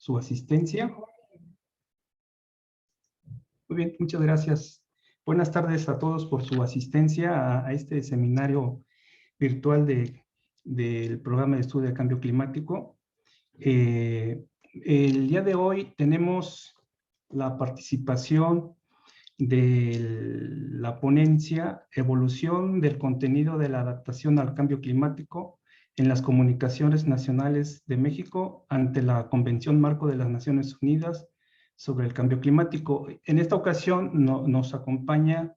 su asistencia. Muy bien, muchas gracias. Buenas tardes a todos por su asistencia a este seminario virtual del programa de estudio de cambio climático. El día de hoy tenemos la participación de la ponencia Evolución del contenido de la adaptación al cambio climático en las comunicaciones nacionales de México ante la Convención Marco de las Naciones Unidas sobre el cambio climático. En esta ocasión nos acompaña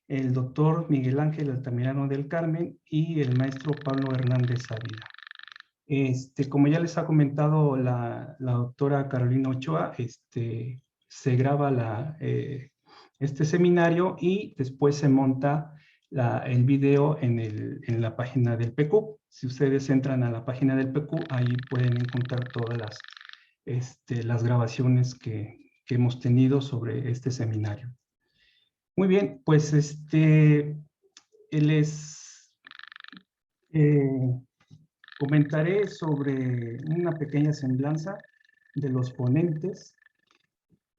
el doctor Miguel Ángel Altamirano del Carmen y el maestro Pablo Hernández Ávila. Como ya les ha comentado la doctora Carolina Ochoa, se graba este seminario y después se monta el video en la página del PQ. Si ustedes entran a la página del PQ, ahí pueden encontrar todas las grabaciones que hemos tenido sobre este seminario. Muy bien, pues comentaré sobre una pequeña semblanza de los ponentes.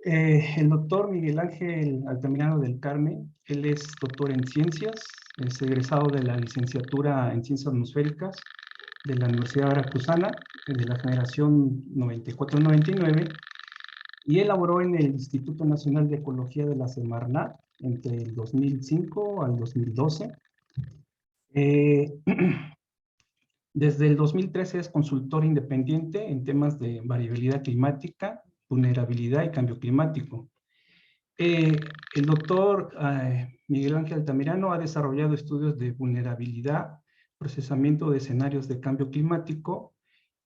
El doctor Miguel Ángel Altamirano del Carmen, él es doctor en ciencias, es egresado de la licenciatura en ciencias atmosféricas de la Universidad Veracruzana, de la generación 94-99, y elaboró en el Instituto Nacional de Ecología de la Semarnat entre el 2005 al 2012. Desde el 2013 es consultor independiente en temas de variabilidad climática, vulnerabilidad y cambio climático. El doctor Miguel Ángel Altamirano ha desarrollado estudios de vulnerabilidad, procesamiento de escenarios de cambio climático,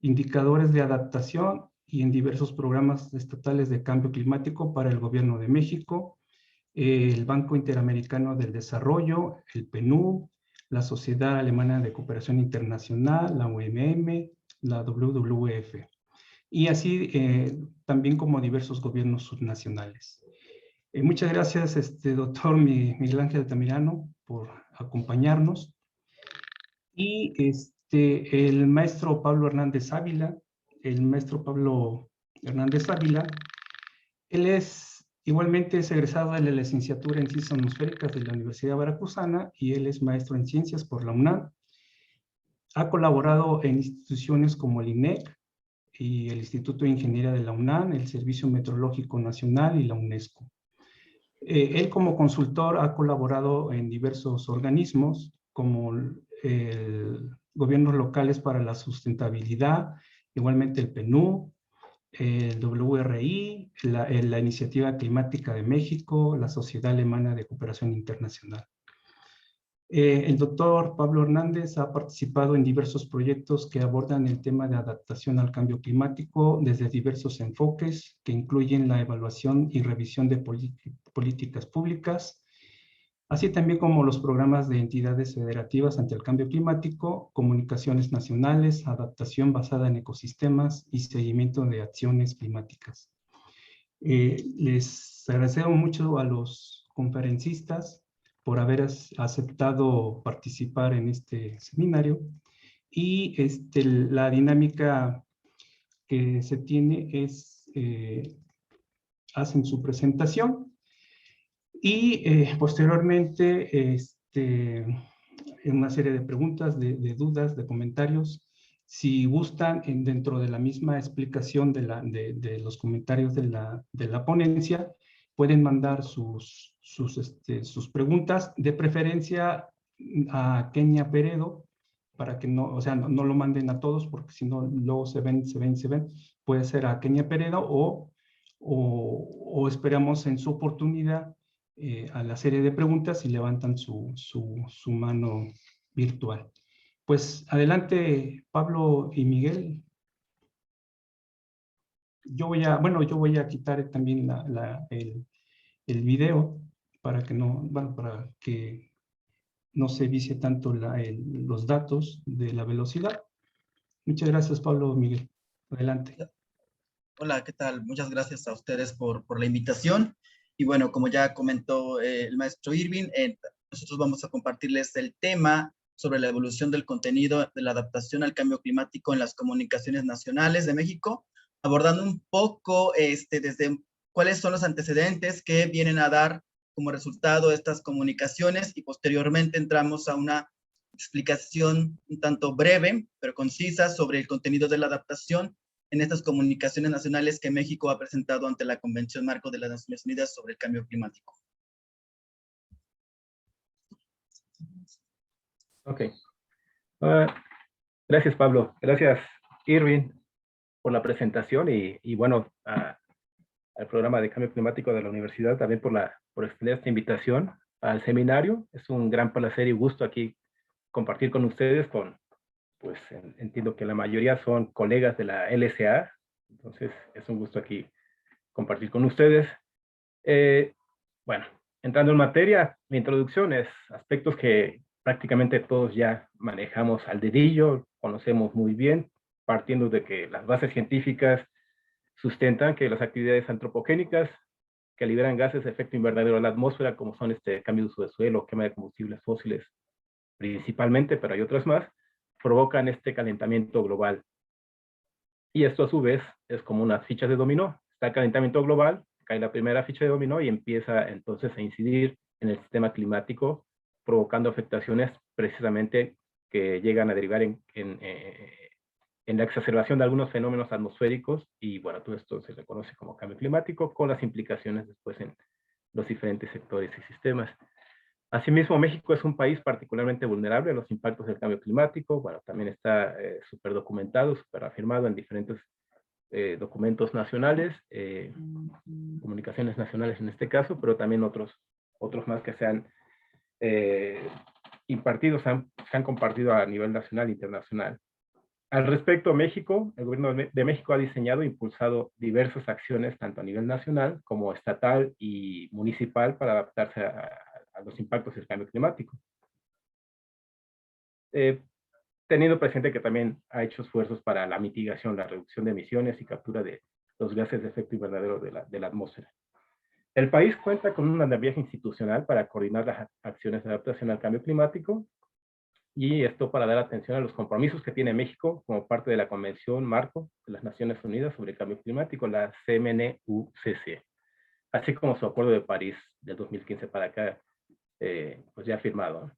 indicadores de adaptación y en diversos programas estatales de cambio climático para el Gobierno de México, el Banco Interamericano del Desarrollo, el PNUD, la Sociedad Alemana de Cooperación Internacional, la OMM, la WWF, y así también como diversos gobiernos subnacionales. Muchas gracias, doctor Miguel Ángel Altamirano, por acompañarnos. Y el maestro Pablo Hernández Ávila, él igualmente es egresado de la licenciatura en Ciencias Atmosféricas de la Universidad Veracruzana y él es maestro en Ciencias por la UNAM. Ha colaborado en instituciones como el INEC y el Instituto de Ingeniería de la UNAM, el Servicio Meteorológico Nacional y la UNESCO. Él como consultor ha colaborado en diversos organismos como gobiernos locales para la sustentabilidad, igualmente el PNUD, el WRI, la Iniciativa Climática de México, la Sociedad Alemana de Cooperación Internacional. El doctor Pablo Hernández ha participado en diversos proyectos que abordan el tema de adaptación al cambio climático desde diversos enfoques que incluyen la evaluación y revisión de políticas públicas, así también como los programas de entidades federativas ante el cambio climático, comunicaciones nacionales, adaptación basada en ecosistemas y seguimiento de acciones climáticas. Les agradecemos mucho a los conferencistas por haber aceptado participar en este seminario y la dinámica que se tiene es, hacen su presentación y posteriormente una serie de preguntas, de dudas, de comentarios. Si gustan, dentro de la misma explicación de los comentarios de la ponencia, pueden mandar sus preguntas, de preferencia a Kenia Peredo, para que no, o sea, no lo manden a todos, porque si no, luego se ven. Puede ser a Kenia Peredo o esperamos en su oportunidad a la serie de preguntas y levantan su mano virtual. Pues adelante, Pablo y Miguel. Yo voy a quitar también el video para que no se vicie tanto los datos de la velocidad. Muchas gracias, Pablo, Miguel. Adelante. Hola, ¿qué tal? Muchas gracias a ustedes por la invitación. Y bueno, como ya comentó el maestro Irving, nosotros vamos a compartirles el tema sobre la evolución del contenido de la adaptación al cambio climático en las comunicaciones nacionales de México abordando un poco desde cuáles son los antecedentes que vienen a dar como resultado estas comunicaciones, y posteriormente entramos a una explicación un tanto breve, pero concisa, sobre el contenido de la adaptación en estas comunicaciones nacionales que México ha presentado ante la Convención Marco de las Naciones Unidas sobre el Cambio Climático. Ok. Gracias, Pablo. Gracias, Irving, por la presentación y bueno, al programa de cambio climático de la universidad, también por extender esta invitación al seminario. Es un gran placer y gusto aquí compartir con ustedes, pues entiendo que la mayoría son colegas de la LSA, entonces es un gusto aquí compartir con ustedes. Bueno, entrando en materia, mi introducción es aspectos que prácticamente todos ya manejamos al dedillo, conocemos muy bien, partiendo de que las bases científicas sustentan que las actividades antropogénicas que liberan gases de efecto invernadero a la atmósfera, como son cambio de uso de suelo, quema de combustibles fósiles principalmente, pero hay otras más, provocan este calentamiento global. Y esto a su vez es como unas fichas de dominó. Está el calentamiento global, cae la primera ficha de dominó y empieza entonces a incidir en el sistema climático, provocando afectaciones precisamente que llegan a derivar en la exacerbación de algunos fenómenos atmosféricos, y bueno, todo esto se le conoce como cambio climático, con las implicaciones después en los diferentes sectores y sistemas. Asimismo, México es un país particularmente vulnerable a los impactos del cambio climático. Bueno, también está súper documentado, súper afirmado en diferentes documentos nacionales, comunicaciones nacionales en este caso, pero también otros más que se han impartido, se han compartido a nivel nacional e internacional. Al respecto, México, el gobierno de México ha diseñado e impulsado diversas acciones, tanto a nivel nacional como estatal y municipal, para adaptarse a los impactos del cambio climático. Teniendo presente que también ha hecho esfuerzos para la mitigación, la reducción de emisiones y captura de los gases de efecto invernadero de la atmósfera. El país cuenta con un andamiaje institucional para coordinar las acciones de adaptación al cambio climático, y esto para dar atención a los compromisos que tiene México como parte de la Convención Marco de las Naciones Unidas sobre el Cambio Climático, la CMNUCC, así como su Acuerdo de París del 2015 para acá, pues ya firmado.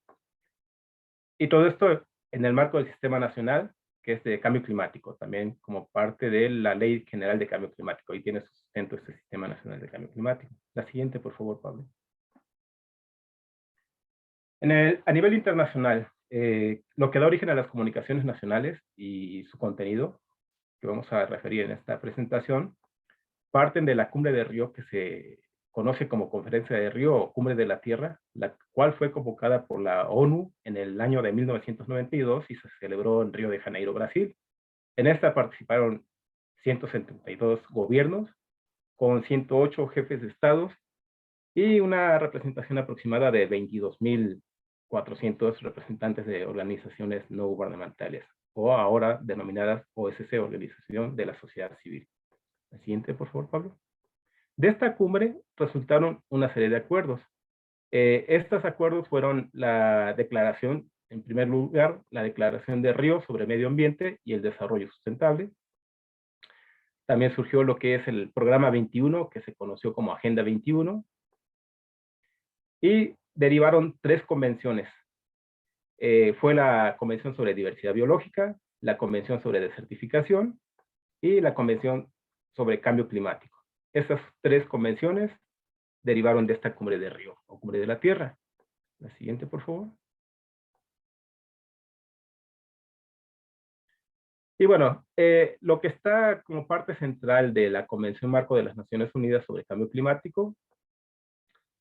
Y todo esto en el marco del Sistema Nacional, que es de Cambio Climático, también como parte de la Ley General de Cambio Climático. Ahí tiene su sustento este Sistema Nacional de Cambio Climático. La siguiente, por favor, Pablo. A nivel internacional, lo que da origen a las comunicaciones nacionales y su contenido, que vamos a referir en esta presentación, parten de la Cumbre de Río, que se conoce como Conferencia de Río o Cumbre de la Tierra, la cual fue convocada por la ONU en el año de 1992 y se celebró en Río de Janeiro, Brasil. En esta participaron 172 gobiernos con 108 jefes de estados y una representación aproximada de 22.400 representantes de organizaciones no gubernamentales, o ahora denominadas OSC, Organización de la Sociedad Civil. La siguiente, por favor, Pablo. De esta cumbre resultaron una serie de acuerdos. Estos acuerdos fueron la declaración, en primer lugar, la Declaración de Río sobre Medio Ambiente y el Desarrollo Sustentable. También surgió lo que es el Programa 21, que se conoció como Agenda 21, y derivaron 3 convenciones. Fue la Convención sobre Diversidad Biológica, la Convención sobre Desertificación y la Convención sobre Cambio Climático. Esas 3 convenciones derivaron de esta Cumbre de Río, o Cumbre de la Tierra. La siguiente, por favor. Y bueno, lo que está como parte central de la Convención Marco de las Naciones Unidas sobre Cambio Climático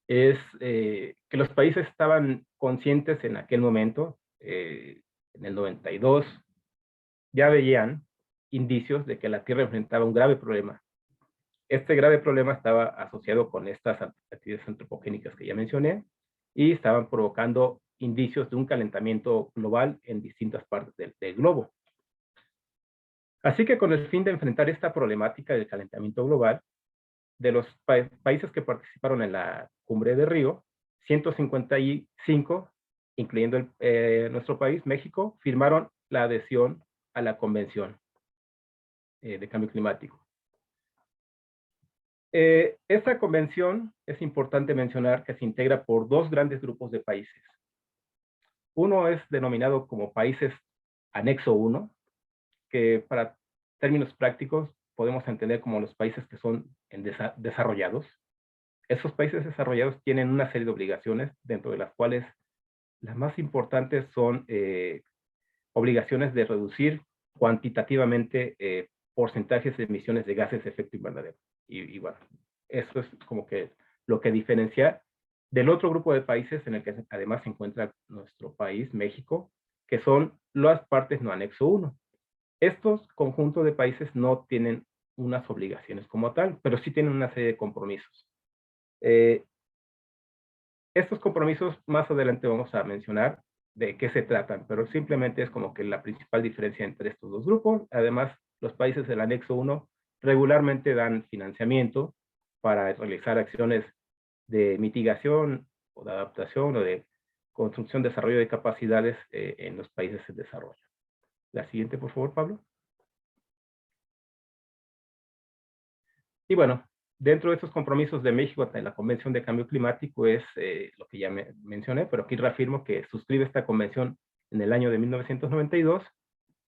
es que los países estaban conscientes en aquel momento, en el 92, ya veían indicios de que la Tierra enfrentaba un grave problema. Este grave problema estaba asociado con estas actividades antropogénicas que ya mencioné, y estaban provocando indicios de un calentamiento global en distintas partes del globo. Así que con el fin de enfrentar esta problemática del calentamiento global, de los países que participaron en la Cumbre de Río, 155, incluyendo nuestro país, México, firmaron la adhesión a la Convención de Cambio Climático. Esta convención es importante mencionar que se integra por dos grandes grupos de países. Uno es denominado como países anexo 1, que para términos prácticos podemos entender como los países que son desarrollados. Esos países desarrollados tienen una serie de obligaciones, dentro de las cuales las más importantes son obligaciones de reducir cuantitativamente porcentajes de emisiones de gases de efecto invernadero. Y bueno, eso es como que lo que diferencia del otro grupo de países en el que además se encuentra nuestro país, México, que son las partes no anexo 1. Estos conjuntos de países no tienen unas obligaciones como tal, pero sí tienen una serie de compromisos. Estos compromisos más adelante vamos a mencionar de qué se tratan, pero simplemente es como que la principal diferencia entre estos dos grupos. Además, los países del anexo 1 regularmente dan financiamiento para realizar acciones de mitigación o de adaptación o de construcción, desarrollo de capacidades en los países en desarrollo. La siguiente, por favor, Pablo. Y bueno, dentro de estos compromisos de México ante la Convención de Cambio Climático es lo que ya mencioné, pero aquí reafirmo que suscribe esta convención en el año de 1992.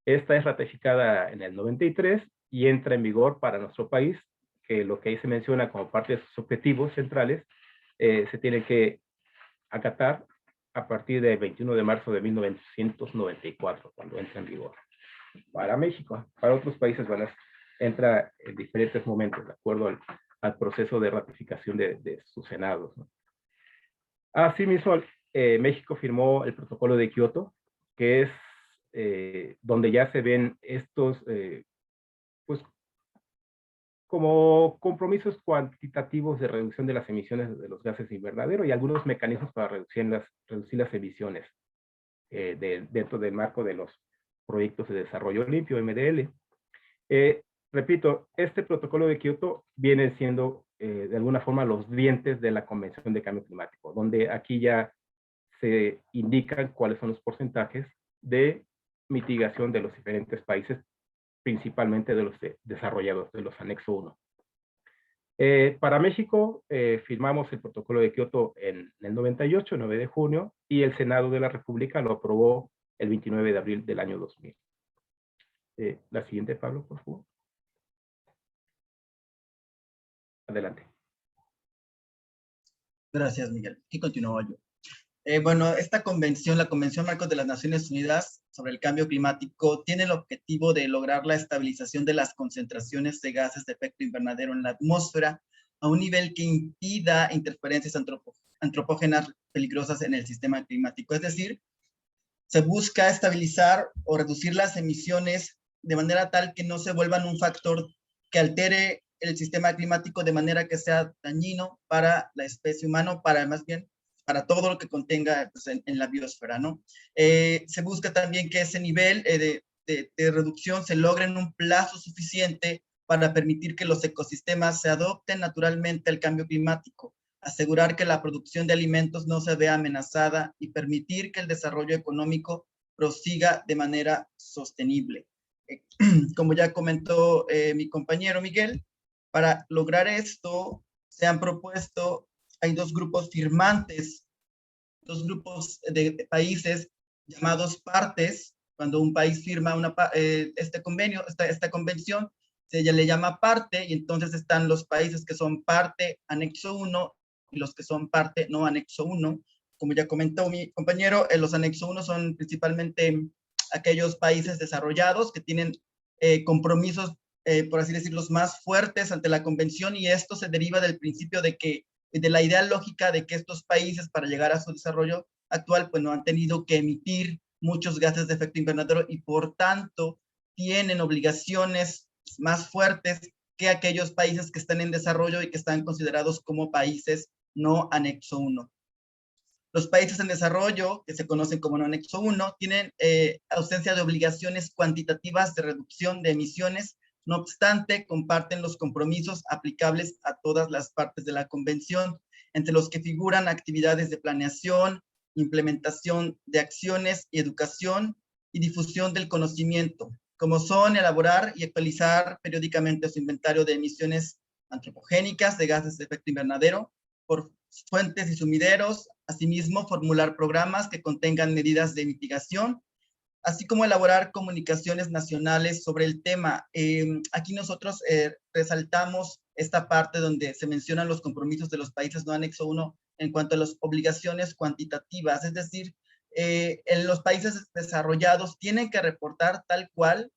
Esta es ratificada en el 93 y entra en vigor para nuestro país, que lo que ahí se menciona como parte de sus objetivos centrales se tiene que acatar a partir del 21 de marzo de 1994, cuando entra en vigor. Para México, para otros países, bueno, entra en diferentes momentos, de acuerdo al proceso de ratificación de sus senados, ¿no? Asimismo, México firmó el protocolo de Kioto, que es donde ya se ven estos, pues, como compromisos cuantitativos de reducción de las emisiones de los gases de invernadero y algunos mecanismos para reducir las emisiones dentro del marco de los proyectos de desarrollo limpio, MDL. Repito, este protocolo de Kioto viene siendo de alguna forma los dientes de la Convención de Cambio Climático, donde aquí ya se indican cuáles son los porcentajes de mitigación de los diferentes países, principalmente de los desarrollados, de los anexo 1. Para México, firmamos el protocolo de Kioto en el 98, 9 de junio, y el Senado de la República lo aprobó el 29 de abril del año 2000. La siguiente, Pablo, por favor. Adelante. Gracias, Miguel. Aquí continúo yo. Bueno, esta convención, la Convención Marco de las Naciones Unidas sobre el Cambio Climático, tiene el objetivo de lograr la estabilización de las concentraciones de gases de efecto invernadero en la atmósfera a un nivel que impida interferencias antropógenas peligrosas en el sistema climático. Es decir, se busca estabilizar o reducir las emisiones de manera tal que no se vuelvan un factor que altere el sistema climático de manera que sea dañino para la especie humana, para más bien para todo lo que contenga pues, en la biosfera, ¿no? Se busca también que ese nivel de reducción se logre en un plazo suficiente para permitir que los ecosistemas se adopten naturalmente al cambio climático, asegurar que la producción de alimentos no se vea amenazada y permitir que el desarrollo económico prosiga de manera sostenible. Como ya comentó mi compañero Miguel, para lograr esto se han propuesto, hay dos grupos firmantes, dos grupos de países llamados partes. Cuando un país firma este convenio, esta convención, se le llama parte, y entonces están los países que son parte anexo 1 y los que son parte no anexo 1. Como ya comentó mi compañero, los anexo 1 son principalmente aquellos países desarrollados que tienen compromisos, por así decirlo, más fuertes ante la convención, y esto se deriva del principio de la idea lógica de que estos países, para llegar a su desarrollo actual, pues no han tenido que emitir muchos gases de efecto invernadero y por tanto tienen obligaciones más fuertes que aquellos países que están en desarrollo y que están considerados como países no anexo 1. Los países en desarrollo, que se conocen como no anexo 1, tienen ausencia de obligaciones cuantitativas de reducción de emisiones. No obstante, comparten los compromisos aplicables a todas las partes de la convención, entre los que figuran actividades de planeación, implementación de acciones y educación y difusión del conocimiento, como son elaborar y actualizar periódicamente su inventario de emisiones antropogénicas de gases de efecto invernadero por fuentes y sumideros, asimismo formular programas que contengan medidas de mitigación, así como elaborar comunicaciones nacionales sobre el tema. Aquí nosotros resaltamos esta parte donde se mencionan los compromisos de los países no anexo 1 en cuanto a las obligaciones cuantitativas, es decir, en los países desarrollados tienen que reportar tal cual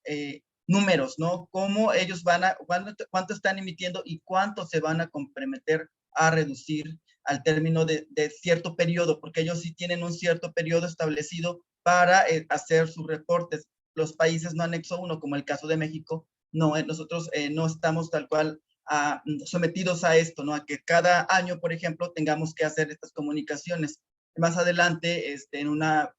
números, ¿no? Cómo ellos cuánto están emitiendo y cuánto se van a comprometer a reducir al término de cierto periodo, porque ellos sí tienen un cierto periodo establecido para hacer sus reportes. Los países no anexo 1, como el caso de México, no, nosotros no estamos tal cual sometidos a esto, ¿no? A que cada año, por ejemplo, tengamos que hacer estas comunicaciones. Más adelante, en una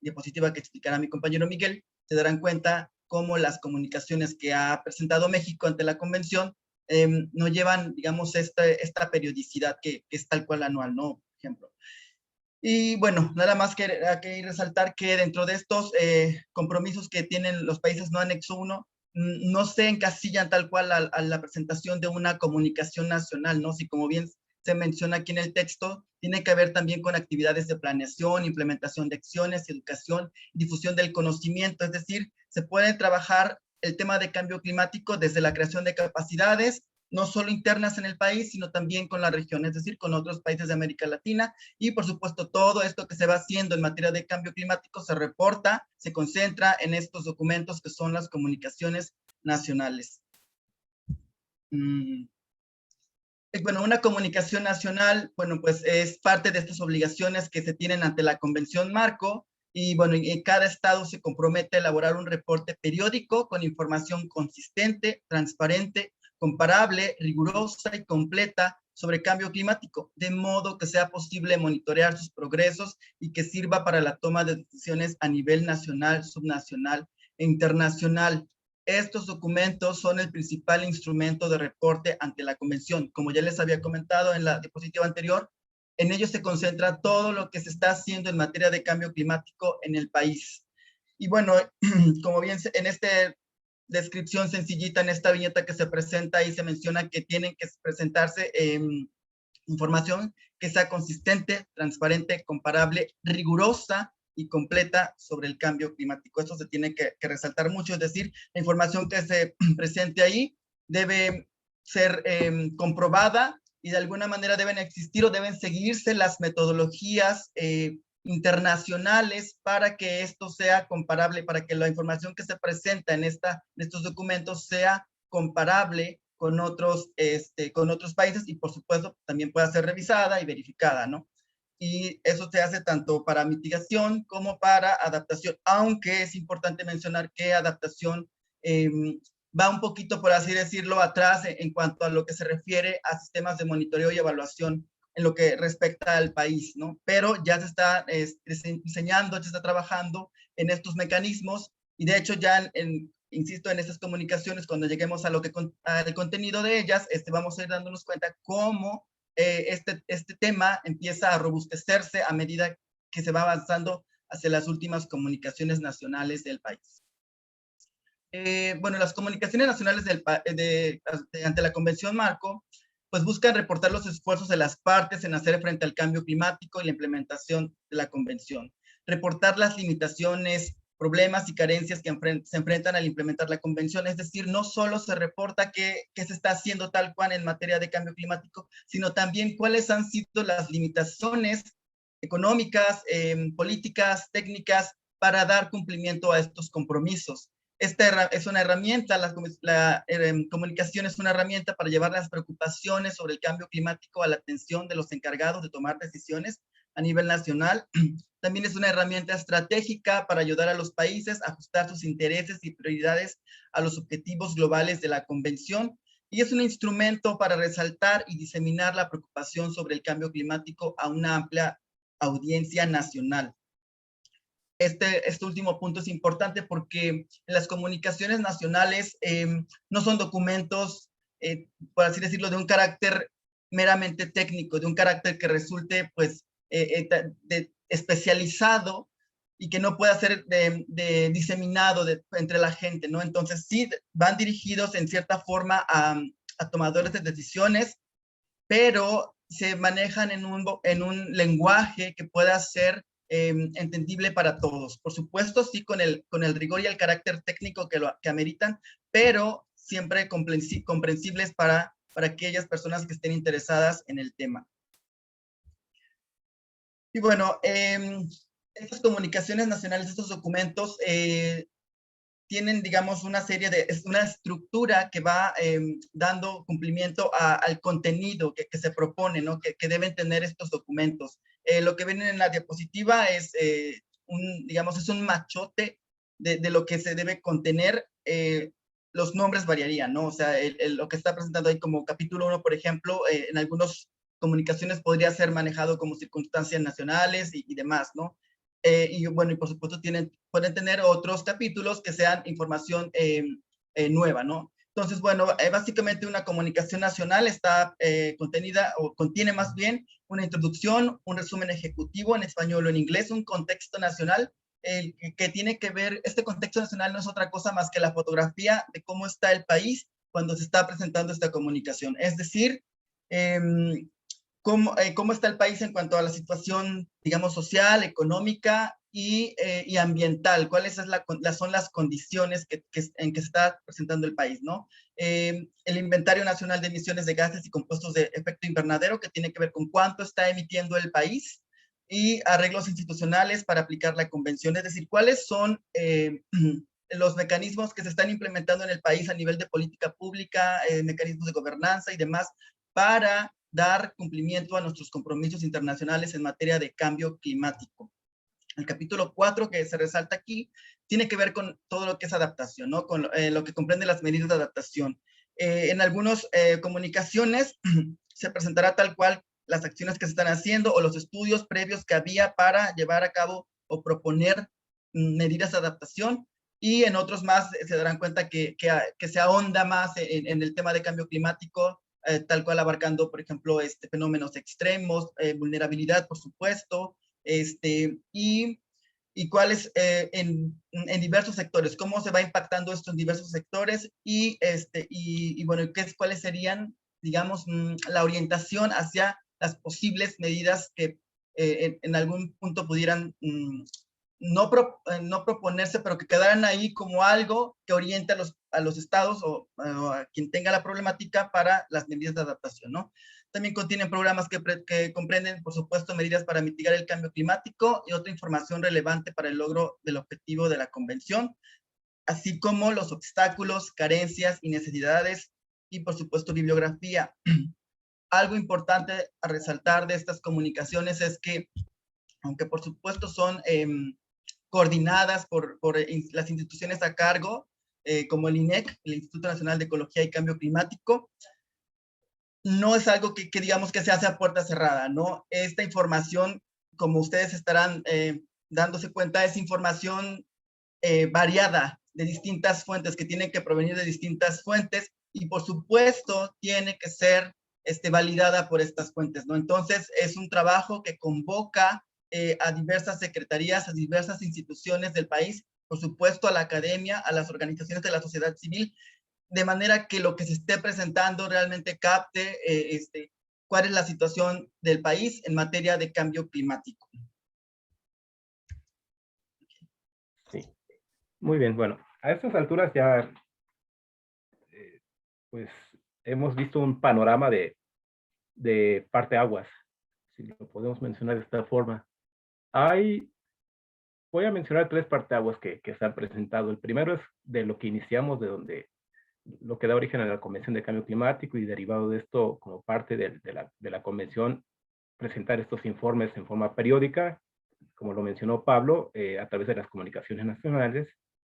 diapositiva que explicará mi compañero Miguel, se darán cuenta cómo las comunicaciones que ha presentado México ante la convención no llevan, digamos, esta periodicidad que es tal cual anual, ¿no? Por ejemplo. Y bueno, nada más que resaltar que dentro de estos compromisos que tienen los países no anexo 1, no se encasillan tal cual a la presentación de una comunicación nacional, ¿no? Si como bien se menciona aquí en el texto, tiene que ver también con actividades de planeación, implementación de acciones, educación, difusión del conocimiento, es decir, se puede trabajar el tema de cambio climático desde la creación de capacidades, no solo internas en el país, sino también con la región, es decir, con otros países de América Latina. Y por supuesto, todo esto que se va haciendo en materia de cambio climático se reporta, se concentra en estos documentos que son las comunicaciones nacionales. Bueno, una comunicación nacional, bueno, pues es parte de estas obligaciones que se tienen ante la Convención Marco, y bueno, cada estado se compromete a elaborar un reporte periódico con información consistente, transparente, comparable, rigurosa y completa sobre cambio climático, de modo que sea posible monitorear sus progresos y que sirva para la toma de decisiones a nivel nacional, subnacional e internacional. Estos documentos son el principal instrumento de reporte ante la convención. Como ya les había comentado en la diapositiva anterior, en ellos se concentra todo lo que se está haciendo en materia de cambio climático en el país. Y bueno, como bien en esta descripción sencillita, en esta viñeta que se presenta, ahí se menciona que tienen que presentarse información que sea consistente, transparente, comparable, rigurosa y completa sobre el cambio climático. Esto se tiene que resaltar mucho, es decir, la información que se presente ahí debe ser comprobada y de alguna manera deben existir o deben seguirse las metodologías internacionales para que esto sea comparable, para que la información que se presenta en estos documentos sea comparable con otros países y por supuesto también pueda ser revisada y verificada, ¿no? Y eso se hace tanto para mitigación como para adaptación, aunque es importante mencionar que adaptación va un poquito, por así decirlo, atrás en cuanto a lo que se refiere a sistemas de monitoreo y evaluación en lo que respecta al país, ¿no? Pero ya se está diseñando, se está trabajando en estos mecanismos y de hecho ya insisto, en estas comunicaciones, cuando lleguemos a al contenido de ellas, vamos a ir dándonos cuenta cómo este tema empieza a robustecerse a medida que se va avanzando hacia las últimas comunicaciones nacionales del país. Bueno, las comunicaciones nacionales ante la Convención Marco, pues buscan reportar los esfuerzos de las partes en hacer frente al cambio climático y la implementación de la Convención. Reportar las limitaciones, problemas y carencias que se enfrentan al implementar la convención, es decir, no solo se reporta qué se está haciendo tal cual en materia de cambio climático, sino también cuáles han sido las limitaciones económicas, políticas, técnicas, para dar cumplimiento a estos compromisos. Esta es una herramienta, la comunicación es una herramienta para llevar las preocupaciones sobre el cambio climático a la atención de los encargados de tomar decisiones a nivel nacional. También es una herramienta estratégica para ayudar a los países a ajustar sus intereses y prioridades a los objetivos globales de la convención. Y es un instrumento para resaltar y diseminar la preocupación sobre el cambio climático a una amplia audiencia nacional. Este último punto es importante porque en las comunicaciones nacionales no son documentos, por así decirlo, de un carácter meramente técnico, de un carácter que resulte, pues, especializado y que no pueda ser diseminado entre la gente, ¿no? Entonces sí van dirigidos en cierta forma a tomadores de decisiones, pero se manejan en un lenguaje que pueda ser entendible para todos. Por supuesto, sí, con el rigor y el carácter técnico que ameritan, pero siempre comprensibles para aquellas personas que estén interesadas en el tema. Y bueno, estas comunicaciones nacionales, estos documentos, tienen, digamos, una estructura que va dando cumplimiento al contenido que se propone, ¿no? Que deben tener estos documentos. Lo que ven en la diapositiva es, digamos, es un machote de lo que se debe contener. Los nombres variarían, ¿no? O sea, lo que está presentando ahí como capítulo 1, por ejemplo, en algunas comunicaciones podría ser manejado como circunstancias nacionales y demás, ¿no? Y bueno, y por supuesto pueden tener otros capítulos que sean información nueva, ¿no? Entonces, bueno, básicamente una comunicación nacional está contenida, o contiene más bien, una introducción, un resumen ejecutivo en español o en inglés, un contexto nacional, que tiene que ver, este contexto nacional no es otra cosa más que la fotografía de cómo está el país cuando se está presentando esta comunicación. Es decir, cómo está el país en cuanto a la situación, digamos, social, económica y ambiental, cuáles son las condiciones en que se está presentando el país, ¿no? El Inventario Nacional de Emisiones de Gases y Compuestos de Efecto Invernadero, que tiene que ver con cuánto está emitiendo el país, y arreglos institucionales para aplicar la convención, es decir, cuáles son los mecanismos que se están implementando en el país a nivel de política pública, mecanismos de gobernanza y demás, para dar cumplimiento a nuestros compromisos internacionales en materia de cambio climático. El capítulo 4 que se resalta aquí tiene que ver con todo lo que es adaptación, ¿no? Con lo que comprende las medidas de adaptación. En algunas comunicaciones se presentará tal cual las acciones que se están haciendo o los estudios previos que había para llevar a cabo o proponer medidas de adaptación, y en otros más se darán cuenta que se ahonda más en el tema de cambio climático, tal cual abarcando, por ejemplo, fenómenos extremos, vulnerabilidad, por supuesto, y cuáles en diversos sectores, cómo se va impactando esto en diversos sectores, y bueno, cuáles serían, digamos, la orientación hacia las posibles medidas que en algún punto pudieran no proponerse, pero que quedaran ahí como algo que oriente a los estados o a quien tenga la problemática para las medidas de adaptación, ¿no? También contienen programas que comprenden, por supuesto, medidas para mitigar el cambio climático y otra información relevante para el logro del objetivo de la convención, así como los obstáculos, carencias y necesidades, y por supuesto bibliografía. Algo importante a resaltar de estas comunicaciones es que, aunque por supuesto son coordinadas por las instituciones a cargo, como el INEC, el Instituto Nacional de Ecología y Cambio Climático, no es algo que digamos que se hace a puerta cerrada, ¿no? Esta información, como ustedes estarán dándose cuenta, es información variada de distintas fuentes, que tienen que provenir de distintas fuentes, y por supuesto tiene que ser validada por estas fuentes, ¿no? Entonces es un trabajo que convoca a diversas secretarías, a diversas instituciones del país, por supuesto a la academia, a las organizaciones de la sociedad civil, de manera que lo que se esté presentando realmente capte cuál es la situación del país en materia de cambio climático. Sí, muy bien. Bueno, a estas alturas ya pues hemos visto un panorama de parteaguas, si lo podemos mencionar de esta forma. Voy a mencionar 3 parteaguas que se han presentado. El primero es de lo que iniciamos, de donde lo que da origen a la Convención de Cambio Climático, y derivado de esto, como parte de la Convención, presentar estos informes en forma periódica, como lo mencionó Pablo, a través de las comunicaciones nacionales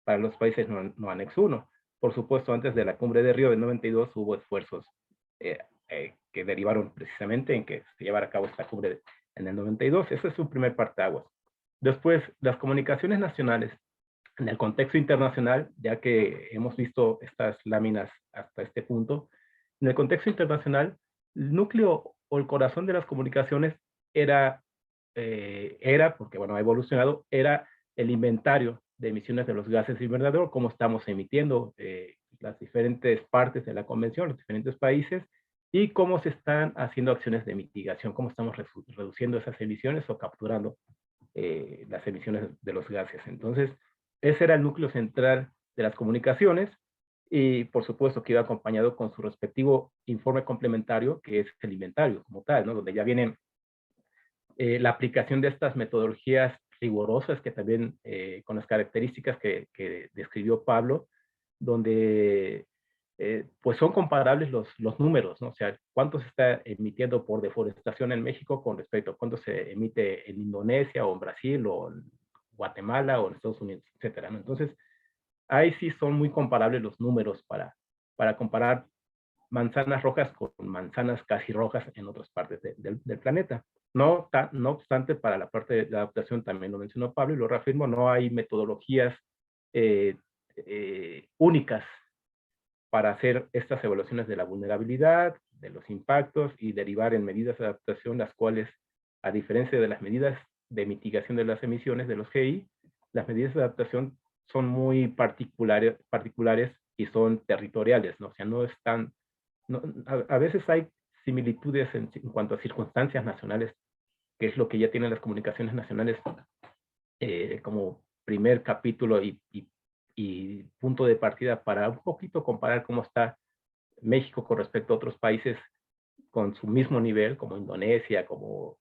para los países no anexo 1. Por supuesto, antes de la Cumbre de Río del 92 hubo esfuerzos que derivaron precisamente en que se llevara a cabo esta cumbre en el 92. Ese es un primer parteaguas. Después, las comunicaciones nacionales en el contexto internacional, ya que hemos visto estas láminas hasta este punto, en el contexto internacional, el núcleo o el corazón de las comunicaciones era, porque bueno, ha evolucionado, era el inventario de emisiones de los gases de invernadero, cómo estamos emitiendo, las diferentes partes de la convención, los diferentes países, y cómo se están haciendo acciones de mitigación, cómo estamos reduciendo esas emisiones o capturando las emisiones de los gases. Entonces, ese era el núcleo central de las comunicaciones, y por supuesto que iba acompañado con su respectivo informe complementario, que es el inventario como tal, ¿no? Donde ya viene la aplicación de estas metodologías rigurosas, que también con las características que describió Pablo, donde pues son comparables los números, ¿no? O sea, cuánto se está emitiendo por deforestación en México con respecto a cuánto se emite en Indonesia o en Brasil o en Guatemala o en Estados Unidos, etcétera, ¿no? Entonces, ahí sí son muy comparables los números para comparar manzanas rojas con manzanas casi rojas en otras partes del planeta. No obstante, para la parte de la adaptación, también lo mencionó Pablo y lo reafirmo, no hay metodologías únicas para hacer estas evaluaciones de la vulnerabilidad, de los impactos y derivar en medidas de adaptación, las cuales, a diferencia de las medidas de mitigación de las emisiones de los GI, las medidas de adaptación son muy particulares y son territoriales, ¿no? O sea, no están, no, a veces hay similitudes en cuanto a circunstancias nacionales, que es lo que ya tienen las comunicaciones nacionales como primer capítulo y punto de partida para un poquito comparar cómo está México con respecto a otros países con su mismo nivel, como Indonesia, como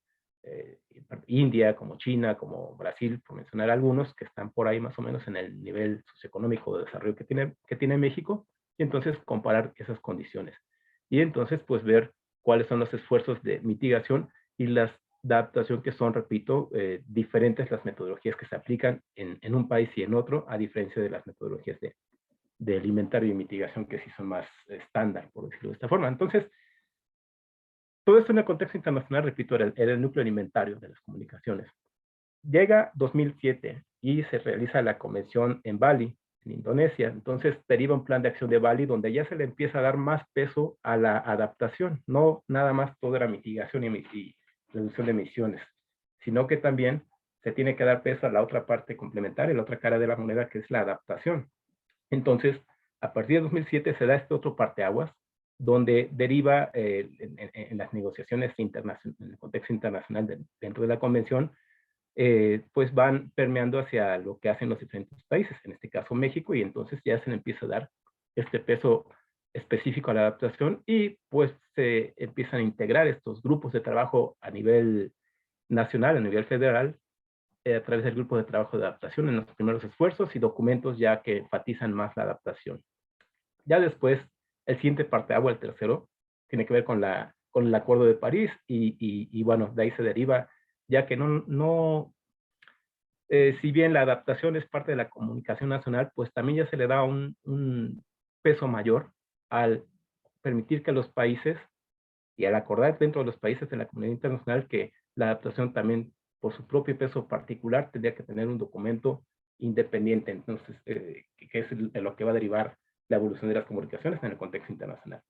India, como China, como Brasil, por mencionar algunos, que están por ahí más o menos en el nivel socioeconómico de desarrollo que tiene México, y entonces comparar esas condiciones. Y entonces, pues, ver cuáles son los esfuerzos de mitigación y las de adaptación, que son, repito, diferentes las metodologías que se aplican en un país y en otro, a diferencia de las metodologías de inventario y mitigación, que sí son más estándar, por decirlo de esta forma. Entonces, todo esto en el contexto internacional, repito, era el núcleo alimentario de las comunicaciones. Llega 2007 y se realiza la convención en Bali, en Indonesia. Entonces deriva un plan de acción de Bali donde ya se le empieza a dar más peso a la adaptación. No nada más todo era mitigación y reducción de emisiones, sino que también se tiene que dar peso a la otra parte complementaria, la otra cara de la moneda, que es la adaptación. Entonces, a partir de 2007 se da este otro parteaguas, donde deriva en las negociaciones internacionales, en el contexto internacional dentro de la convención, pues van permeando hacia lo que hacen los diferentes países, en este caso México, y entonces ya se le empieza a dar este peso específico a la adaptación, y pues se empiezan a integrar estos grupos de trabajo a nivel nacional, a nivel federal, a través del grupo de trabajo de adaptación en los primeros esfuerzos y documentos ya que enfatizan más la adaptación. Ya después, el siguiente parteaguas, el tercero, tiene que ver con el Acuerdo de París y bueno, de ahí se deriva, ya que si bien la adaptación es parte de la comunicación nacional, pues también ya se le da un peso mayor al permitir que los países, y al acordar dentro de los países de la comunidad internacional, que la adaptación también, por su propio peso particular, tendría que tener un documento independiente, entonces, que es de lo que va a derivar la evolución de las comunicaciones en el contexto internacional.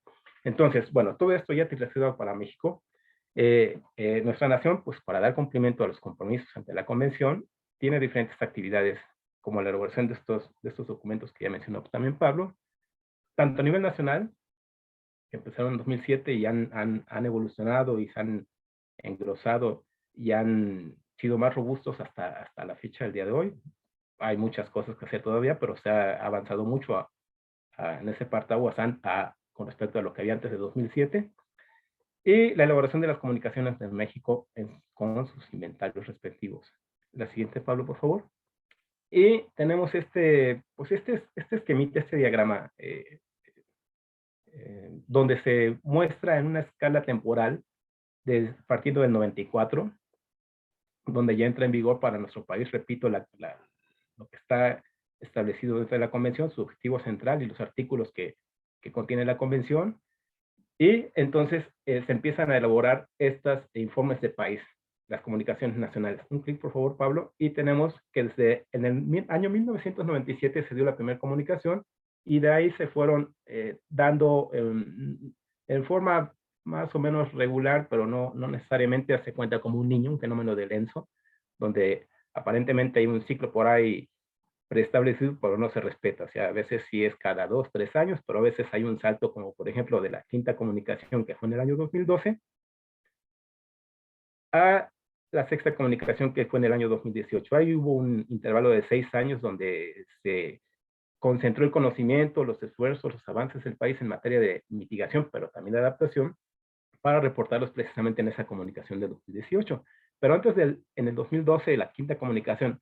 Entonces, bueno, todo esto ya aterrizado para México. Nuestra nación, pues, para dar cumplimiento a los compromisos ante la convención, tiene diferentes actividades, como la elaboración de estos documentos que ya mencionó también Pablo, tanto a nivel nacional, que empezaron en 2007 y han evolucionado y se han engrosado y han sido más robustos hasta la fecha del día de hoy. Hay muchas cosas que hacer todavía, pero se ha avanzado mucho en ese partaguas con respecto a lo que había antes de 2007. Y la elaboración de las comunicaciones de México con sus inventarios respectivos. La siguiente, Pablo, por favor. Y tenemos este esquemita, este diagrama, donde se muestra en una escala temporal partiendo del 94, donde ya entra en vigor para nuestro país, repito, lo que está establecido dentro de la convención, su objetivo central y los artículos que contiene la convención. Y entonces se empiezan a elaborar estos informes de país, las comunicaciones nacionales. Un clic, por favor, Pablo. Y tenemos que desde en el año 1997 se dio la primera comunicación, y de ahí se fueron dando en forma más o menos regular, pero no necesariamente hace cuenta como un niño, un fenómeno de Lenzo, donde aparentemente hay un ciclo por ahí preestablecido, pero no se respeta. O sea, a veces sí es cada 2, 3 años, pero a veces hay un salto, como por ejemplo de la quinta comunicación, que fue en el año 2012, a la sexta comunicación, que fue en el año 2018. Ahí hubo un intervalo de 6 años donde se concentró el conocimiento, los esfuerzos, los avances del país en materia de mitigación, pero también de adaptación, para reportarlos precisamente en esa comunicación de 2018. Pero antes en el 2012, la quinta comunicación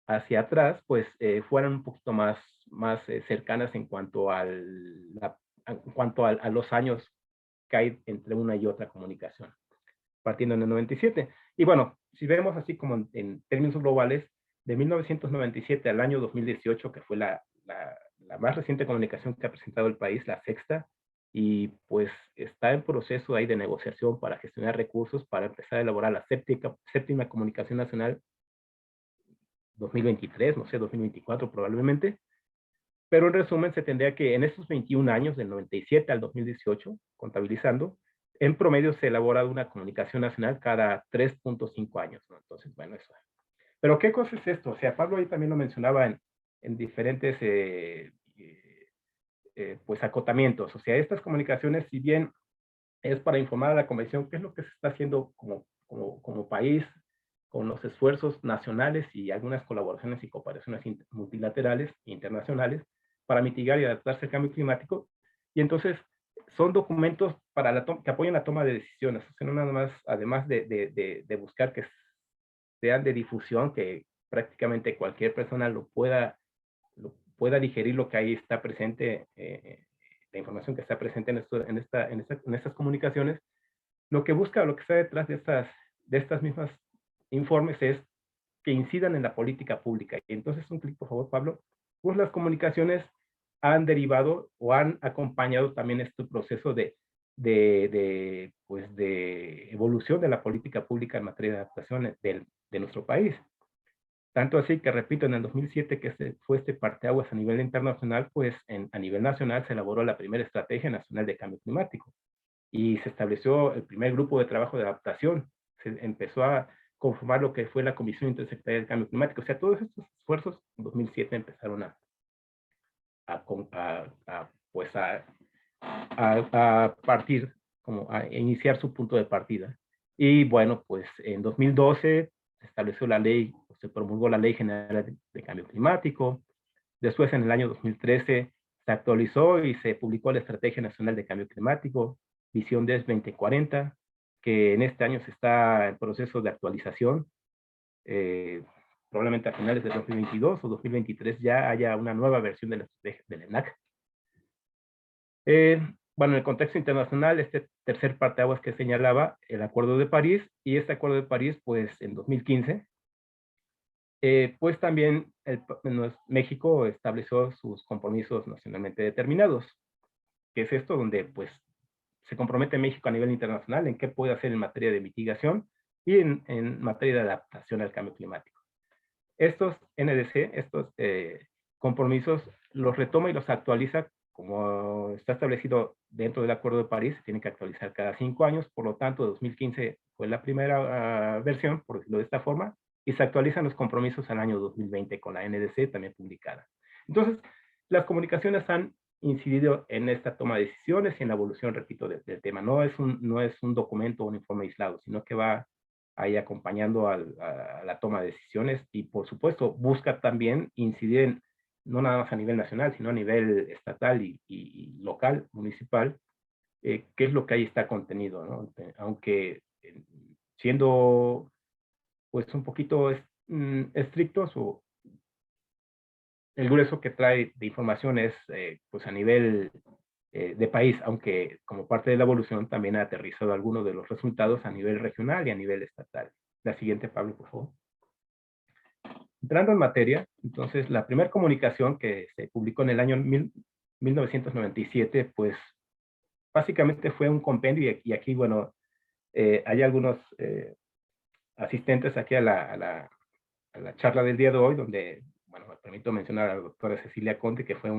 hacia atrás, pues fueran un poquito más cercanas en cuanto, a los años que hay entre una y otra comunicación, partiendo en el 97. Y bueno, si vemos así como en términos globales, de 1997 al año 2018, que fue la más reciente comunicación que ha presentado el país, la sexta, y pues está en proceso ahí de negociación para gestionar recursos para empezar a elaborar la séptima comunicación nacional 2023, no sé, 2024 probablemente. Pero en resumen, se tendría que en estos 21 años, del 97 al 2018, contabilizando, en promedio se elabora una comunicación nacional cada 3.5 años, ¿no? Entonces, bueno, eso. Pero ¿qué cosa es esto? O sea, Pablo ahí también lo mencionaba en diferentes pues acotamientos. O sea, estas comunicaciones, si bien es para informar a la Convención qué es lo que se está haciendo como país, con los esfuerzos nacionales y algunas colaboraciones y cooperaciones multilaterales e internacionales para mitigar y adaptarse al cambio climático. Y entonces son documentos que apoyan la toma de decisiones. O sea, no nada más, además de buscar que sean de difusión, que prácticamente cualquier persona lo pueda digerir lo que ahí está presente, la información que está presente en estas comunicaciones. Lo que busca, lo que está detrás de estas mismas informes es que incidan en la política pública. Y entonces, un clic, por favor, Pablo. Pues las comunicaciones han derivado o han acompañado también este proceso de evolución de la política pública en materia de adaptación de nuestro país. Tanto así que, repito, en el 2007, que fue este parteaguas a nivel internacional, pues a nivel nacional se elaboró la primera Estrategia Nacional de Cambio Climático y se estableció el primer grupo de trabajo de adaptación. Se empezó a conformar lo que fue la Comisión Intersecretaria del Cambio Climático. O sea, todos estos esfuerzos en 2007 empezaron a partir, a iniciar su punto de partida. Y bueno, pues en 2012 se estableció la ley, se promulgó la Ley General de Cambio Climático. Después, en el año 2013, se actualizó y se publicó la Estrategia Nacional de Cambio Climático, Visión DES 2040, que en este año se está en proceso de actualización. Probablemente a finales de 2022 o 2023 ya haya una nueva versión de la estrategia del ENAC. Bueno, en el contexto internacional, este tercer parteaguas que señalaba, el Acuerdo de París, y este Acuerdo de París, pues en 2015, pues también México estableció sus compromisos nacionalmente determinados, que es esto donde pues se compromete México a nivel internacional en qué puede hacer en materia de mitigación y en materia de adaptación al cambio climático. Estos NDC, estos compromisos, los retoma y los actualiza como está establecido dentro del Acuerdo de París. Se tiene que actualizar cada 5 años, por lo tanto 2015 fue la primera versión, por decirlo de esta forma, y se actualizan los compromisos al año 2020 con la NDC también publicada. Entonces, las comunicaciones han incidido en esta toma de decisiones y en la evolución, repito, del tema. No es un documento o un informe aislado, sino que va ahí acompañando a la toma de decisiones y, por supuesto, busca también incidir no nada más a nivel nacional, sino a nivel estatal y local, municipal, qué es lo que ahí está contenido, ¿no? Aunque siendo pues un poquito estrictos, el grueso que trae de información es pues a nivel de país, aunque como parte de la evolución también ha aterrizado algunos de los resultados a nivel regional y a nivel estatal. La siguiente, Pablo, por favor. Entrando en materia, entonces, la primera comunicación que se publicó en el año 1997, pues, básicamente fue un compendio, y aquí, bueno, hay algunos asistentes aquí a la charla del día de hoy, donde, bueno, me permito mencionar a la doctora Cecilia Conte, que fue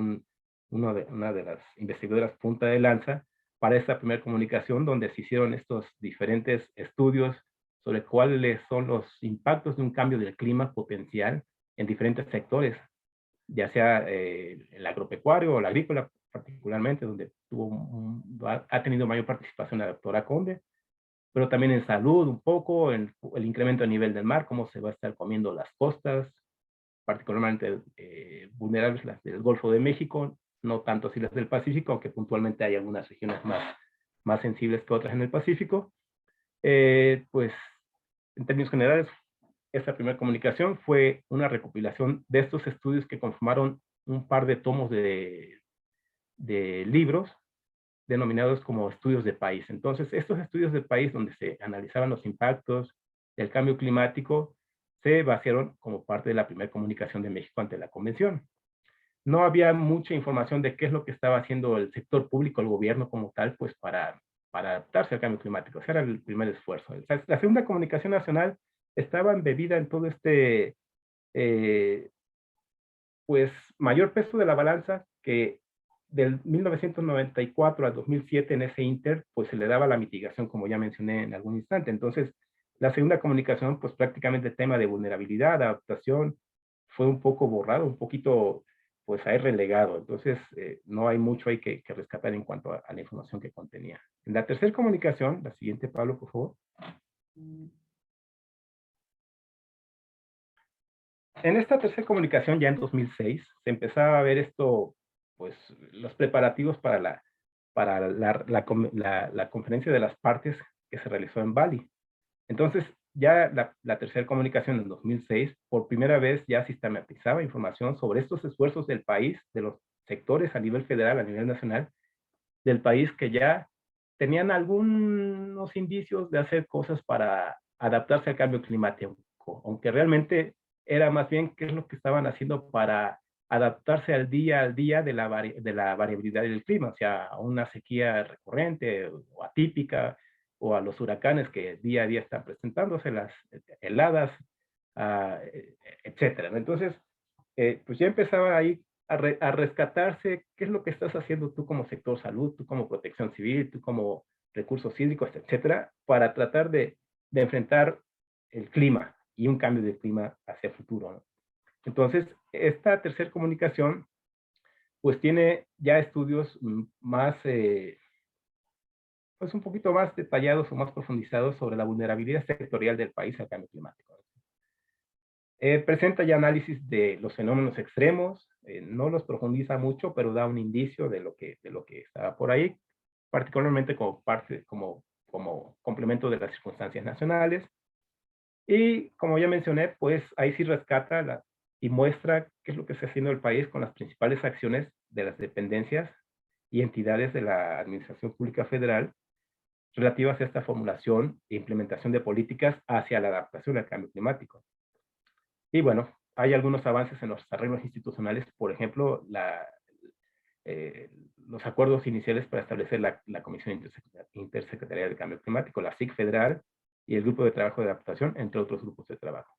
una de las investigadoras punta de lanza para esta primera comunicación, donde se hicieron estos diferentes estudios sobre cuáles son los impactos de un cambio del clima potencial en diferentes sectores, ya sea el agropecuario o el agrícola, particularmente, donde ha tenido mayor participación la doctora Conde, pero también en salud un poco, en el incremento a nivel del mar, cómo se va a estar comiendo las costas, particularmente vulnerables las del Golfo de México, no tanto así las del Pacífico, aunque puntualmente hay algunas regiones más sensibles que otras en el Pacífico. Pues, en términos generales, esta primera comunicación fue una recopilación de estos estudios que conformaron un par de tomos de libros denominados como estudios de país. Entonces, estos estudios de país donde se analizaban los impactos del cambio climático se vaciaron como parte de la primera comunicación de México ante la Convención. No había mucha información de qué es lo que estaba haciendo el sector público, el gobierno como tal, pues para adaptarse al cambio climático. Ese era el primer esfuerzo. La segunda comunicación nacional estaba embebida en todo este pues mayor peso de la balanza, que del 1994 al 2007 en ese inter, pues se le daba la mitigación, como ya mencioné en algún instante. Entonces, la segunda comunicación, pues prácticamente el tema de vulnerabilidad, adaptación, fue un poco borrado, un poquito, pues ahí relegado. Entonces, no hay mucho ahí que rescatar en cuanto a la información que contenía. En la tercera comunicación, la siguiente, Pablo, por favor. En esta tercera comunicación, ya en 2006, se empezaba a ver esto, pues, los preparativos para la conferencia de las partes que se realizó en Bali. Entonces, ya la tercera comunicación en 2006, por primera vez ya sistematizaba información sobre estos esfuerzos del país, de los sectores a nivel federal, a nivel nacional, del país que ya tenían algunos indicios de hacer cosas para adaptarse al cambio climático, aunque realmente era más bien qué es lo que estaban haciendo para adaptarse al día de la variabilidad del clima, o sea, a una sequía recurrente o atípica, o a los huracanes que día a día están presentándose, las heladas, etcétera. Entonces, pues ya empezaba ahí a rescatarse qué es lo que estás haciendo tú como sector salud, tú como protección civil, tú como recursos hídricos, etcétera, para tratar de enfrentar el clima y un cambio de clima hacia el futuro, ¿no? Entonces, esta tercera comunicación, pues tiene ya estudios más, pues un poquito más detallados o más profundizados sobre la vulnerabilidad sectorial del país al cambio climático. Presenta ya análisis de los fenómenos extremos, no los profundiza mucho, pero da un indicio de lo que está por ahí, particularmente como complemento de las circunstancias nacionales. Y como ya mencioné, pues ahí sí rescata y muestra qué es lo que está haciendo el país con las principales acciones de las dependencias y entidades de la Administración Pública Federal relativas a esta formulación e implementación de políticas hacia la adaptación al cambio climático. Y bueno, hay algunos avances en los arreglos institucionales, por ejemplo, los acuerdos iniciales para establecer la Comisión Intersecretarial de Cambio Climático, la SIC federal, y el Grupo de Trabajo de Adaptación, entre otros grupos de trabajo.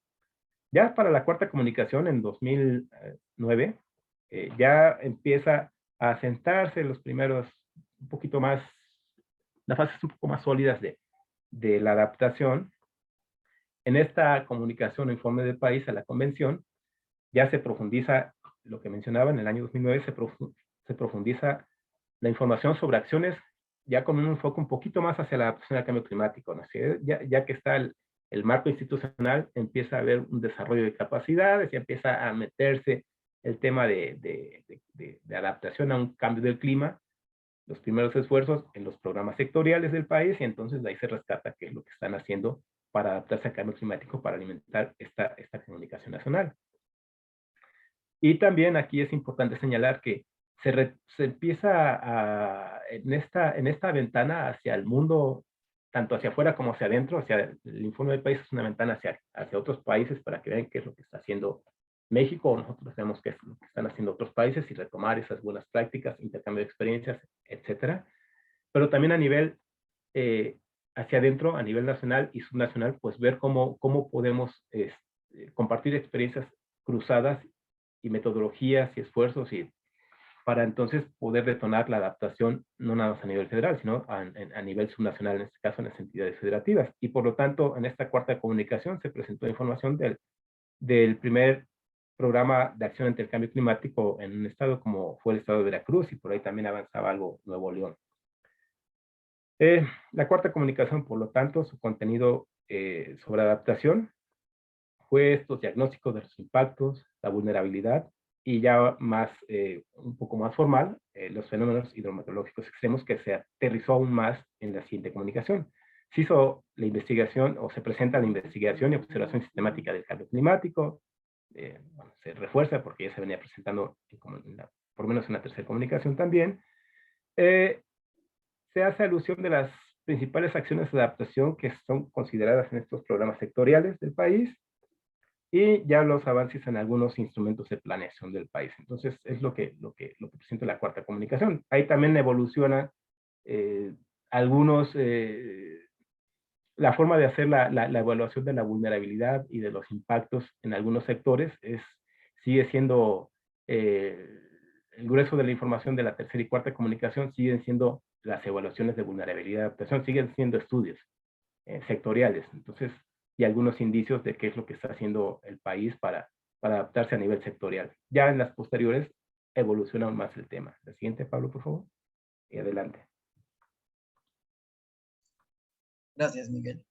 Ya para la cuarta comunicación, en 2009, ya empieza a asentarse los primeros, un poquito más, las fases un poco más sólidas de la adaptación. En esta comunicación o informe del país a la convención, ya se profundiza lo que mencionaba en el año 2009, se profundiza la información sobre acciones ya con un enfoque un poquito más hacia la adaptación al cambio climático, ¿no? Ya que está el marco institucional, empieza a haber un desarrollo de capacidades, ya empieza a meterse el tema de adaptación a un cambio del clima, los primeros esfuerzos en los programas sectoriales del país, y entonces de ahí se rescata qué es lo que están haciendo para adaptarse al cambio climático, para alimentar esta comunicación nacional. Y también aquí es importante señalar que se empieza en esta ventana hacia el mundo, tanto hacia afuera como hacia adentro, el informe del país es una ventana hacia otros países para que vean qué es lo que está haciendo México, o nosotros vemos qué es lo que están haciendo otros países y retomar esas buenas prácticas, intercambio de experiencias, etcétera. Pero también a nivel hacia adentro, a nivel nacional y subnacional, pues ver cómo podemos compartir experiencias cruzadas y metodologías y esfuerzos para entonces poder detonar la adaptación no nada más a nivel federal, sino a nivel subnacional, en este caso en las entidades federativas. Y por lo tanto, en esta cuarta comunicación se presentó información del primer programa de acción ante el cambio climático en un estado como fue el estado de Veracruz, y por ahí también avanzaba algo Nuevo León. La cuarta comunicación, por lo tanto, su contenido sobre adaptación fue estos diagnósticos de los impactos, la vulnerabilidad, y ya más, un poco más formal, los fenómenos hidrometeorológicos extremos, que se aterrizó aún más en la siguiente comunicación. Se hizo la investigación, o se presenta la investigación y observación sistemática del cambio climático. Bueno, se refuerza porque ya se venía presentando por lo menos en la tercera comunicación también. Se hace alusión de las principales acciones de adaptación que son consideradas en estos programas sectoriales del país, y ya los avances en algunos instrumentos de planeación del país. Entonces, es lo que presenta la cuarta comunicación. Ahí también evoluciona la forma de hacer la evaluación de la vulnerabilidad y de los impactos en algunos sectores sigue siendo el grueso de la información de la tercera y cuarta comunicación, siguen siendo las evaluaciones de vulnerabilidad y adaptación, siguen siendo estudios sectoriales. Entonces, y algunos indicios de qué es lo que está haciendo el país para adaptarse a nivel sectorial. Ya en las posteriores evoluciona aún más el tema. La siguiente, Pablo, por favor. Y adelante. Gracias, Miguel.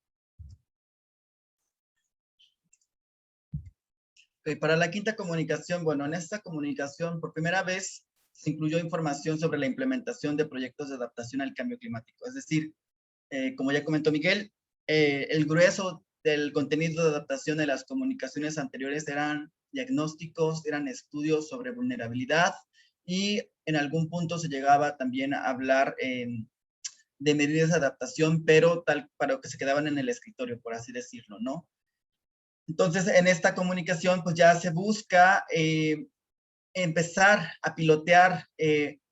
Okay, para la quinta comunicación, bueno, en esta comunicación por primera vez se incluyó información sobre la implementación de proyectos de adaptación al cambio climático. Es decir, como ya comentó Miguel, el grueso del contenido de adaptación de las comunicaciones anteriores eran diagnósticos, eran estudios sobre vulnerabilidad, y en algún punto se llegaba también a hablar de medidas de adaptación, pero tal para que se quedaban en el escritorio, por así decirlo, ¿no? Entonces, en esta comunicación, pues ya se busca empezar a pilotear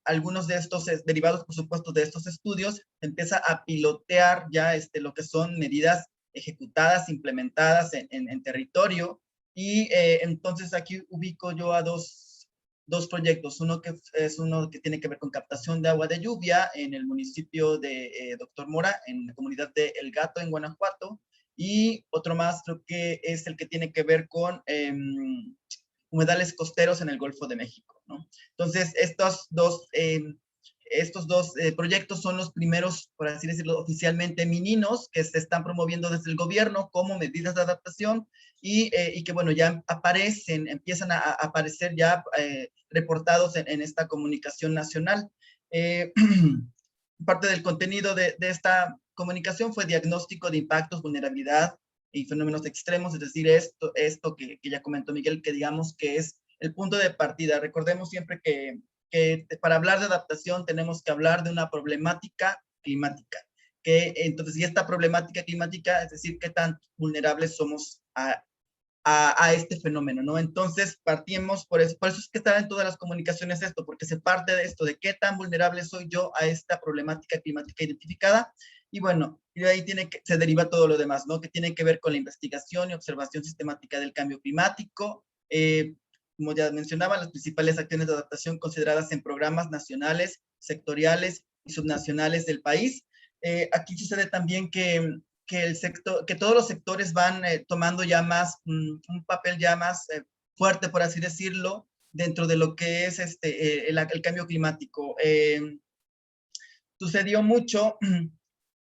algunos de estos derivados, por supuesto, de estos estudios. Empieza a pilotear ya lo que son medidas ejecutadas, implementadas en territorio. Y entonces aquí ubico yo a dos proyectos. Uno que es uno que tiene que ver con captación de agua de lluvia en el municipio de Doctor Mora, en la comunidad de El Gato, en Guanajuato. Y otro más, creo que es el que tiene que ver con humedales costeros en el Golfo de México, ¿no? Entonces, estos dos proyectos son los primeros, por así decirlo, oficialmente mininos que se están promoviendo desde el gobierno como medidas de adaptación, y que, bueno, ya empiezan a aparecer ya reportados en esta comunicación nacional. Parte del contenido de esta comunicación fue diagnóstico de impactos, vulnerabilidad y fenómenos extremos, es decir, esto que ya comentó Miguel, que digamos que es el punto de partida. Recordemos siempre que para hablar de adaptación tenemos que hablar de una problemática climática, entonces, y esta problemática climática, es decir, qué tan vulnerables somos a este fenómeno, ¿no? Entonces, partimos por eso es que está en todas las comunicaciones esto, porque se parte de esto, de qué tan vulnerable soy yo a esta problemática climática identificada. Y bueno, y de ahí se deriva todo lo demás, ¿no? Que tiene que ver con la investigación y observación sistemática del cambio climático. Como ya mencionaba, las principales acciones de adaptación consideradas en programas nacionales, sectoriales y subnacionales del país. Aquí sucede también que todos los sectores van tomando ya más, un papel ya más fuerte, por así decirlo, dentro de lo que es el cambio climático. Sucedió mucho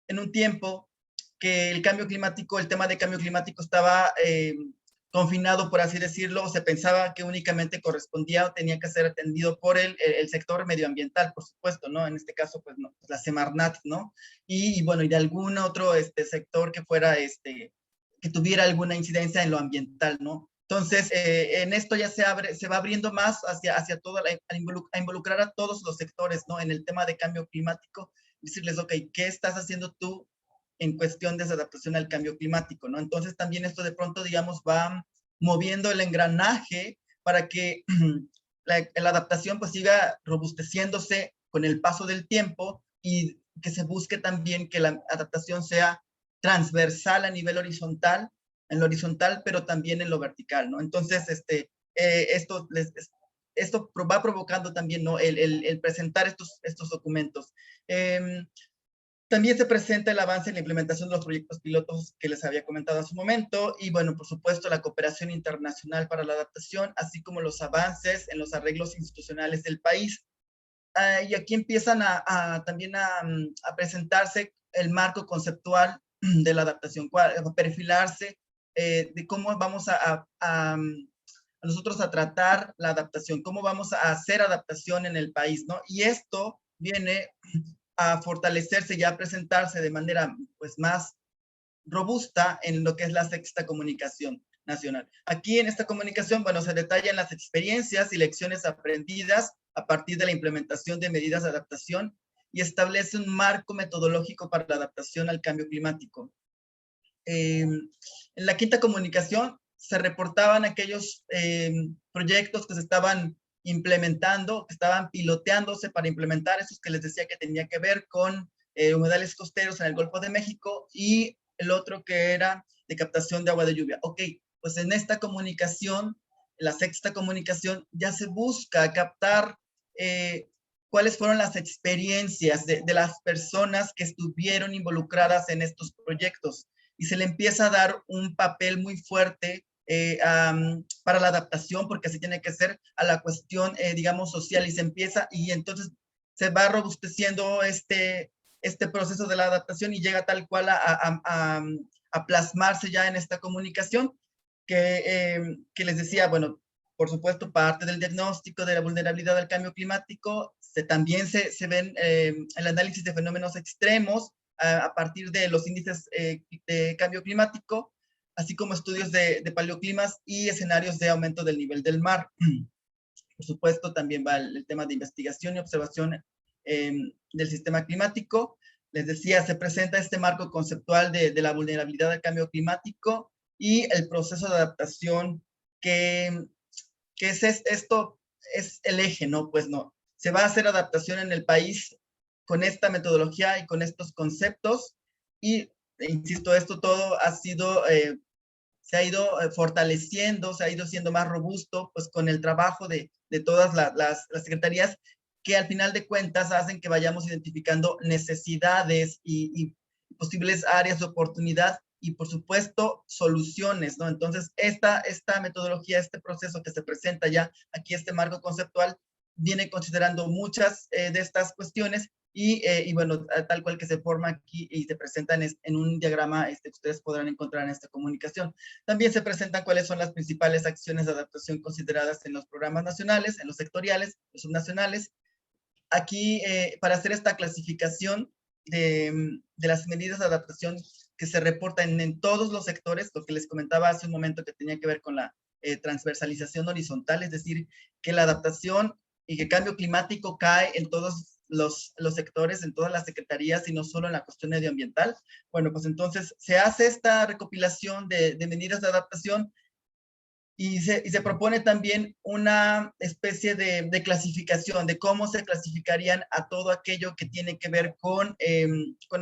en un tiempo que el tema de cambio climático estaba confinado, por así decirlo. Se pensaba que únicamente correspondía o tenía que ser atendido por el sector medioambiental, por supuesto, ¿no? En este caso, pues, no, la Semarnat, ¿no? Y bueno, y de algún otro sector que fuera, que tuviera alguna incidencia en lo ambiental, ¿no? Entonces, en esto ya se va abriendo más hacia todo, a involucrar a todos los sectores, ¿no? En el tema de cambio climático, decirles, ok, ¿qué estás haciendo tú en cuestión de adaptación al cambio climático, ¿no? Entonces también esto de pronto, digamos, va moviendo el engranaje para que la adaptación pues siga robusteciéndose con el paso del tiempo, y que se busque también que la adaptación sea transversal a nivel horizontal, en lo horizontal, pero también en lo vertical, ¿no? Entonces, esto va provocando también, ¿no? el presentar estos documentos. También se presenta el avance en la implementación de los proyectos pilotos que les había comentado hace un momento y, bueno, por supuesto, la cooperación internacional para la adaptación, así como los avances en los arreglos institucionales del país. Y aquí empiezan también a presentarse el marco conceptual de la adaptación, a perfilarse de cómo vamos a nosotros a tratar la adaptación, cómo vamos a hacer adaptación en el país, ¿no? Y esto viene a fortalecerse y a presentarse de manera pues más robusta en lo que es la sexta comunicación nacional. Aquí en esta comunicación, bueno, se detallan las experiencias y lecciones aprendidas a partir de la implementación de medidas de adaptación y establece un marco metodológico para la adaptación al cambio climático. En la quinta comunicación se reportaban aquellos proyectos que se estaban implementando, que estaban piloteándose para implementar esos que les decía que tenía que ver con humedales costeros en el Golfo de México y el otro que era de captación de agua de lluvia. Ok, pues en esta comunicación, la sexta comunicación, ya se busca captar cuáles fueron las experiencias de las personas que estuvieron involucradas en estos proyectos y se le empieza a dar un papel muy fuerte para la adaptación, porque así tiene que ser, a la cuestión, digamos, social, y se empieza, y entonces se va robusteciendo este proceso de la adaptación y llega tal cual a plasmarse ya en esta comunicación, que les decía, bueno, por supuesto, parte del diagnóstico de la vulnerabilidad al cambio climático, también se ven el análisis de fenómenos extremos a partir de los índices de cambio climático, así como estudios de paleoclimas y escenarios de aumento del nivel del mar. Por supuesto, también va el tema de investigación y observación del sistema climático. Les decía, se presenta este marco conceptual de la vulnerabilidad al cambio climático y el proceso de adaptación que esto es el eje, ¿no? Pues no, se va a hacer adaptación en el país con esta metodología y con estos conceptos y, insisto, esto todo se ha ido fortaleciendo, se ha ido siendo más robusto, pues con el trabajo de todas las secretarías que al final de cuentas hacen que vayamos identificando necesidades y posibles áreas de oportunidad y por supuesto soluciones, ¿no? Entonces esta metodología, este proceso que se presenta ya aquí, este marco conceptual, viene considerando muchas de estas cuestiones y bueno, tal cual que se forma aquí y se presenta en un diagrama que ustedes podrán encontrar en esta comunicación. También se presentan cuáles son las principales acciones de adaptación consideradas en los programas nacionales, en los sectoriales, los subnacionales. Aquí, para hacer esta clasificación de las medidas de adaptación que se reportan en todos los sectores, lo que les comentaba hace un momento que tenía que ver con la transversalización horizontal, es decir, que la adaptación y que el cambio climático cae en todos los sectores, en todas las secretarías y no solo en la cuestión medioambiental. Bueno, pues entonces se hace esta recopilación de medidas de adaptación y se propone también una especie de clasificación, de cómo se clasificarían a todo aquello que tiene que ver con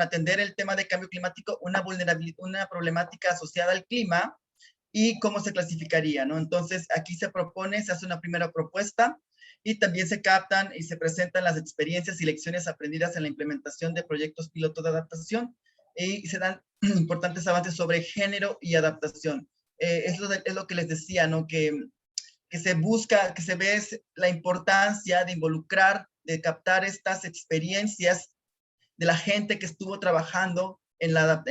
atender el tema de cambio climático, una problemática asociada al clima, y cómo se clasificaría, ¿no? Entonces, aquí se hace una primera propuesta, y también se captan y se presentan las experiencias y lecciones aprendidas en la implementación de proyectos piloto de adaptación, y se dan importantes avances sobre género y adaptación. Es lo que les decía, ¿no? Que se busca, que se ve la importancia de involucrar, de captar estas experiencias de la gente que estuvo trabajando en la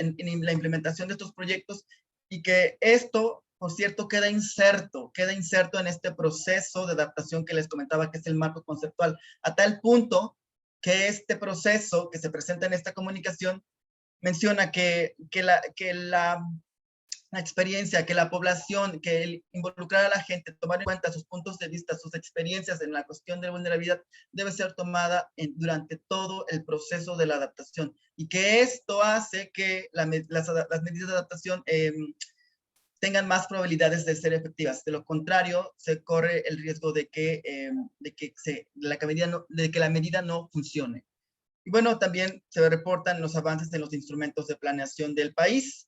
implementación de estos proyectos, y que esto, por cierto, queda inserto en este proceso de adaptación que les comentaba, que es el marco conceptual, a tal punto que este proceso que se presenta en esta comunicación menciona que la experiencia, que la población, que el involucrar a la gente, tomar en cuenta sus puntos de vista, sus experiencias en la cuestión de vulnerabilidad, debe ser tomada durante todo el proceso de la adaptación, y que esto hace que las medidas de adaptación tengan más probabilidades de ser efectivas. De lo contrario, se corre el riesgo de que la medida no funcione. Y bueno, también se reportan los avances en los instrumentos de planeación del país.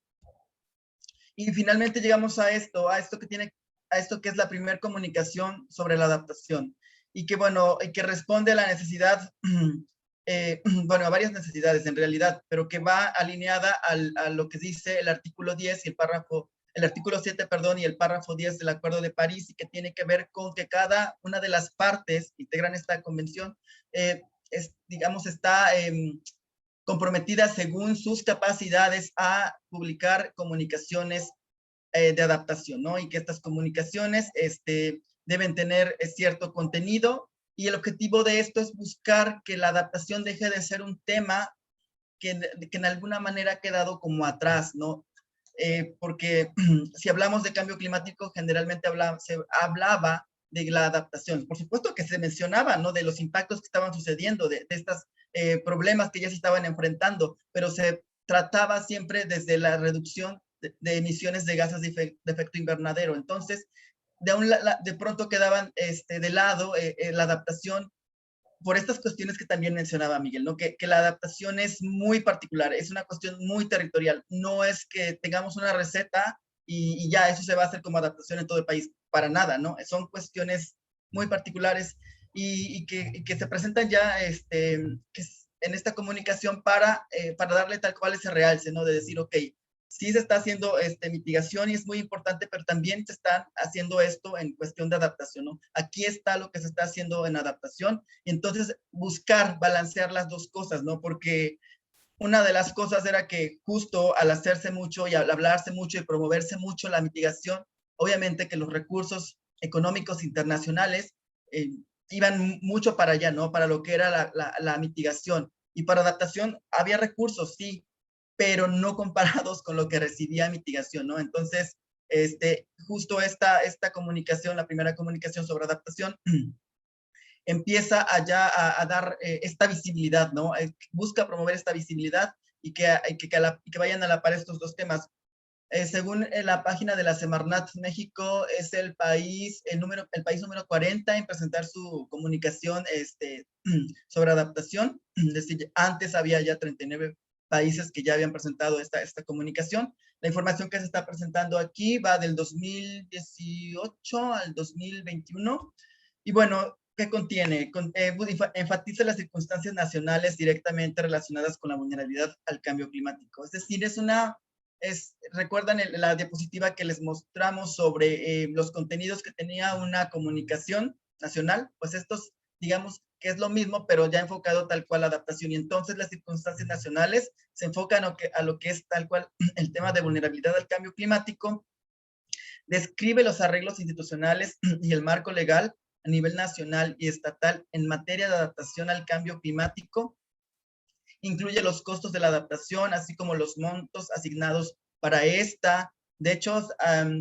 Y finalmente llegamos a esto que es la primera comunicación sobre la adaptación, y que, bueno, y que responde a la necesidad bueno, a varias necesidades en realidad, pero que va alineada a lo que dice el artículo 10 y el artículo 7, perdón, y el párrafo 10 del Acuerdo de París, y que tiene que ver con que cada una de las partes que integran esta convención, digamos, está comprometida según sus capacidades a publicar comunicaciones de adaptación, ¿no? Y que estas comunicaciones deben tener cierto contenido, y el objetivo de esto es buscar que la adaptación deje de ser un tema que en alguna manera ha quedado como atrás, ¿no? Porque si hablamos de cambio climático, generalmente se hablaba de la adaptación. Por supuesto que se mencionaba, ¿no? De los impactos que estaban sucediendo, de estos problemas que ya se estaban enfrentando, pero se trataba siempre desde la reducción de emisiones de gases de efecto invernadero. Entonces, de pronto quedaban de lado la adaptación por estas cuestiones que también mencionaba Miguel, ¿no? Que la adaptación es muy particular, es una cuestión muy territorial. No es que tengamos una receta y ya eso se va a hacer como adaptación en todo el país, para nada, ¿no? Son cuestiones muy particulares y que se presentan ya en esta comunicación para darle tal cual ese realce, ¿no? De decir, ok, sí se está haciendo mitigación y es muy importante, pero también se está haciendo esto en cuestión de adaptación, ¿no? Aquí está lo que se está haciendo en adaptación, y entonces buscar balancear las dos cosas, ¿no? Porque una de las cosas era que justo al hacerse mucho y al hablarse mucho y promoverse mucho la mitigación, obviamente que los recursos económicos internacionales iban mucho para allá, ¿no? Para lo que era la mitigación. Y para adaptación había recursos, sí, pero no comparados con lo que recibía mitigación, ¿no? Entonces, justo esta comunicación, la primera comunicación sobre adaptación, empieza allá a dar esta visibilidad, ¿no? Busca promover esta visibilidad y que vayan a la par estos dos temas. Según la página de la Semarnat, México es el país número 40 en presentar su comunicación sobre adaptación. Es decir, antes había ya 39 países que ya habían presentado esta comunicación. La información que se está presentando aquí va del 2018 al 2021. Y bueno, ¿qué contiene? Enfatiza las circunstancias nacionales directamente relacionadas con la vulnerabilidad al cambio climático. Es decir, recuerdan la diapositiva que les mostramos sobre los contenidos que tenía una comunicación nacional, pues estos, digamos que es lo mismo, pero ya enfocado tal cual a adaptación. Y entonces las circunstancias nacionales se enfocan a lo que es tal cual el tema de vulnerabilidad al cambio climático, describe los arreglos institucionales y el marco legal a nivel nacional y estatal en materia de adaptación al cambio climático, incluye los costos de la adaptación, así como los montos asignados para esta. De hecho,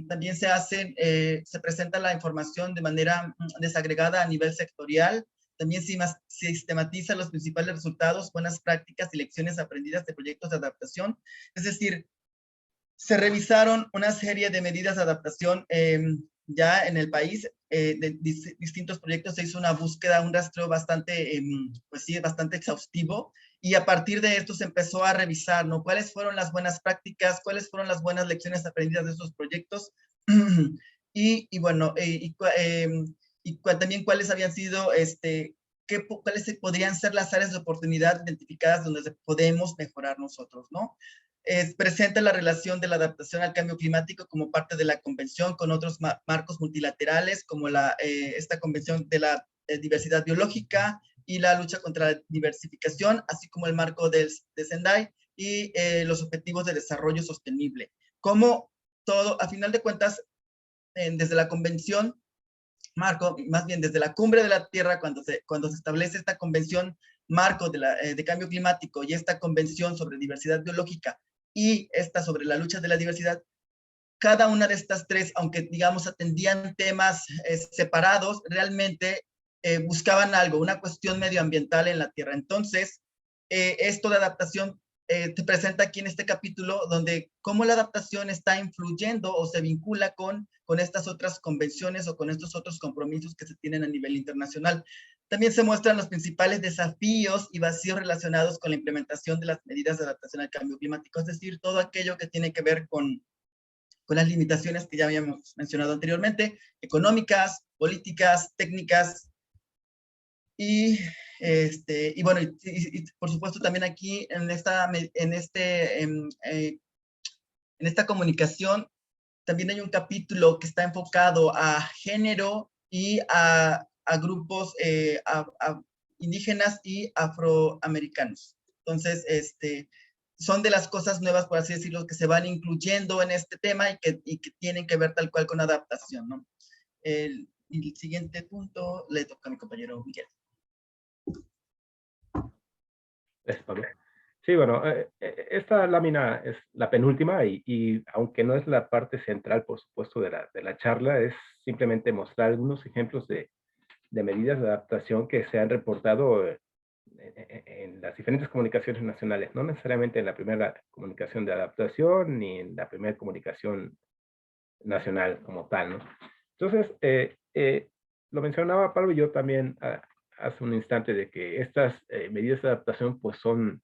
también se presenta la información de manera desagregada a nivel sectorial. También se sistematiza los principales resultados, buenas prácticas y lecciones aprendidas de proyectos de adaptación. Es decir, se revisaron una serie de medidas de adaptación ya en el país, de distintos proyectos. Se hizo una búsqueda, un rastreo bastante, pues sí, bastante exhaustivo, y a partir de esto se empezó a revisar, ¿no? ¿Cuáles fueron las buenas prácticas? ¿Cuáles fueron las buenas lecciones aprendidas de estos proyectos? Y bueno, también cuáles habían sido, cuáles podrían ser las áreas de oportunidad identificadas donde podemos mejorar nosotros, ¿no? Presenta la relación de la adaptación al cambio climático como parte de la convención con otros marcos multilaterales, como esta convención de la diversidad biológica y la lucha contra la diversificación, así como el marco de Sendai y los objetivos de desarrollo sostenible. Como todo, a final de cuentas, desde la convención marco, más bien desde la cumbre de la Tierra, cuando se establece esta convención marco de cambio climático y esta convención sobre diversidad biológica y esta sobre la lucha de la diversidad, cada una de estas tres, aunque digamos atendían temas separados, realmente buscaban algo, una cuestión medioambiental en la Tierra. Entonces, esto de adaptación te presenta aquí en este capítulo, donde cómo la adaptación está influyendo o se vincula con estas otras convenciones o con estos otros compromisos que se tienen a nivel internacional. También se muestran los principales desafíos y vacíos relacionados con la implementación de las medidas de adaptación al cambio climático, es decir, todo aquello que tiene que ver con las limitaciones que ya habíamos mencionado anteriormente, económicas, políticas, técnicas, y Y bueno, y por supuesto también aquí en esta comunicación también hay un capítulo que está enfocado a género y a grupos indígenas y afroamericanos. Entonces, son de las cosas nuevas, por así decirlo, que se van incluyendo en este tema y que tienen que ver tal cual con adaptación, ¿no? El siguiente punto le toca a mi compañero Miguel. Gracias, Pablo. Sí, bueno, esta lámina es la penúltima y aunque no es la parte central, por supuesto, de la charla, es simplemente mostrar algunos ejemplos de medidas de adaptación que se han reportado en las diferentes comunicaciones nacionales, no necesariamente en la primera comunicación de adaptación ni en la primera comunicación nacional como tal, ¿no? Entonces, lo mencionaba Pablo y yo también hace un instante de que estas medidas de adaptación pues son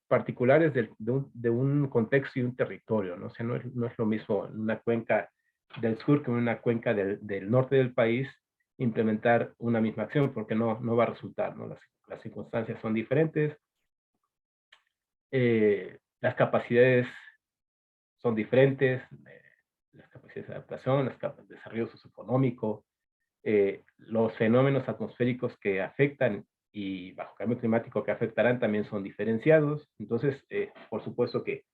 particulares de un contexto y un territorio, ¿no? O sea, no es lo mismo en una cuenca del sur que en una cuenca del norte del país implementar una misma acción, porque no va a resultar, ¿no? Las circunstancias son diferentes, las capacidades son diferentes, las capacidades de adaptación, las capacidades de desarrollo socioeconómico, los fenómenos atmosféricos que afectan y bajo cambio climático que afectarán también son diferenciados. Entonces, por supuesto que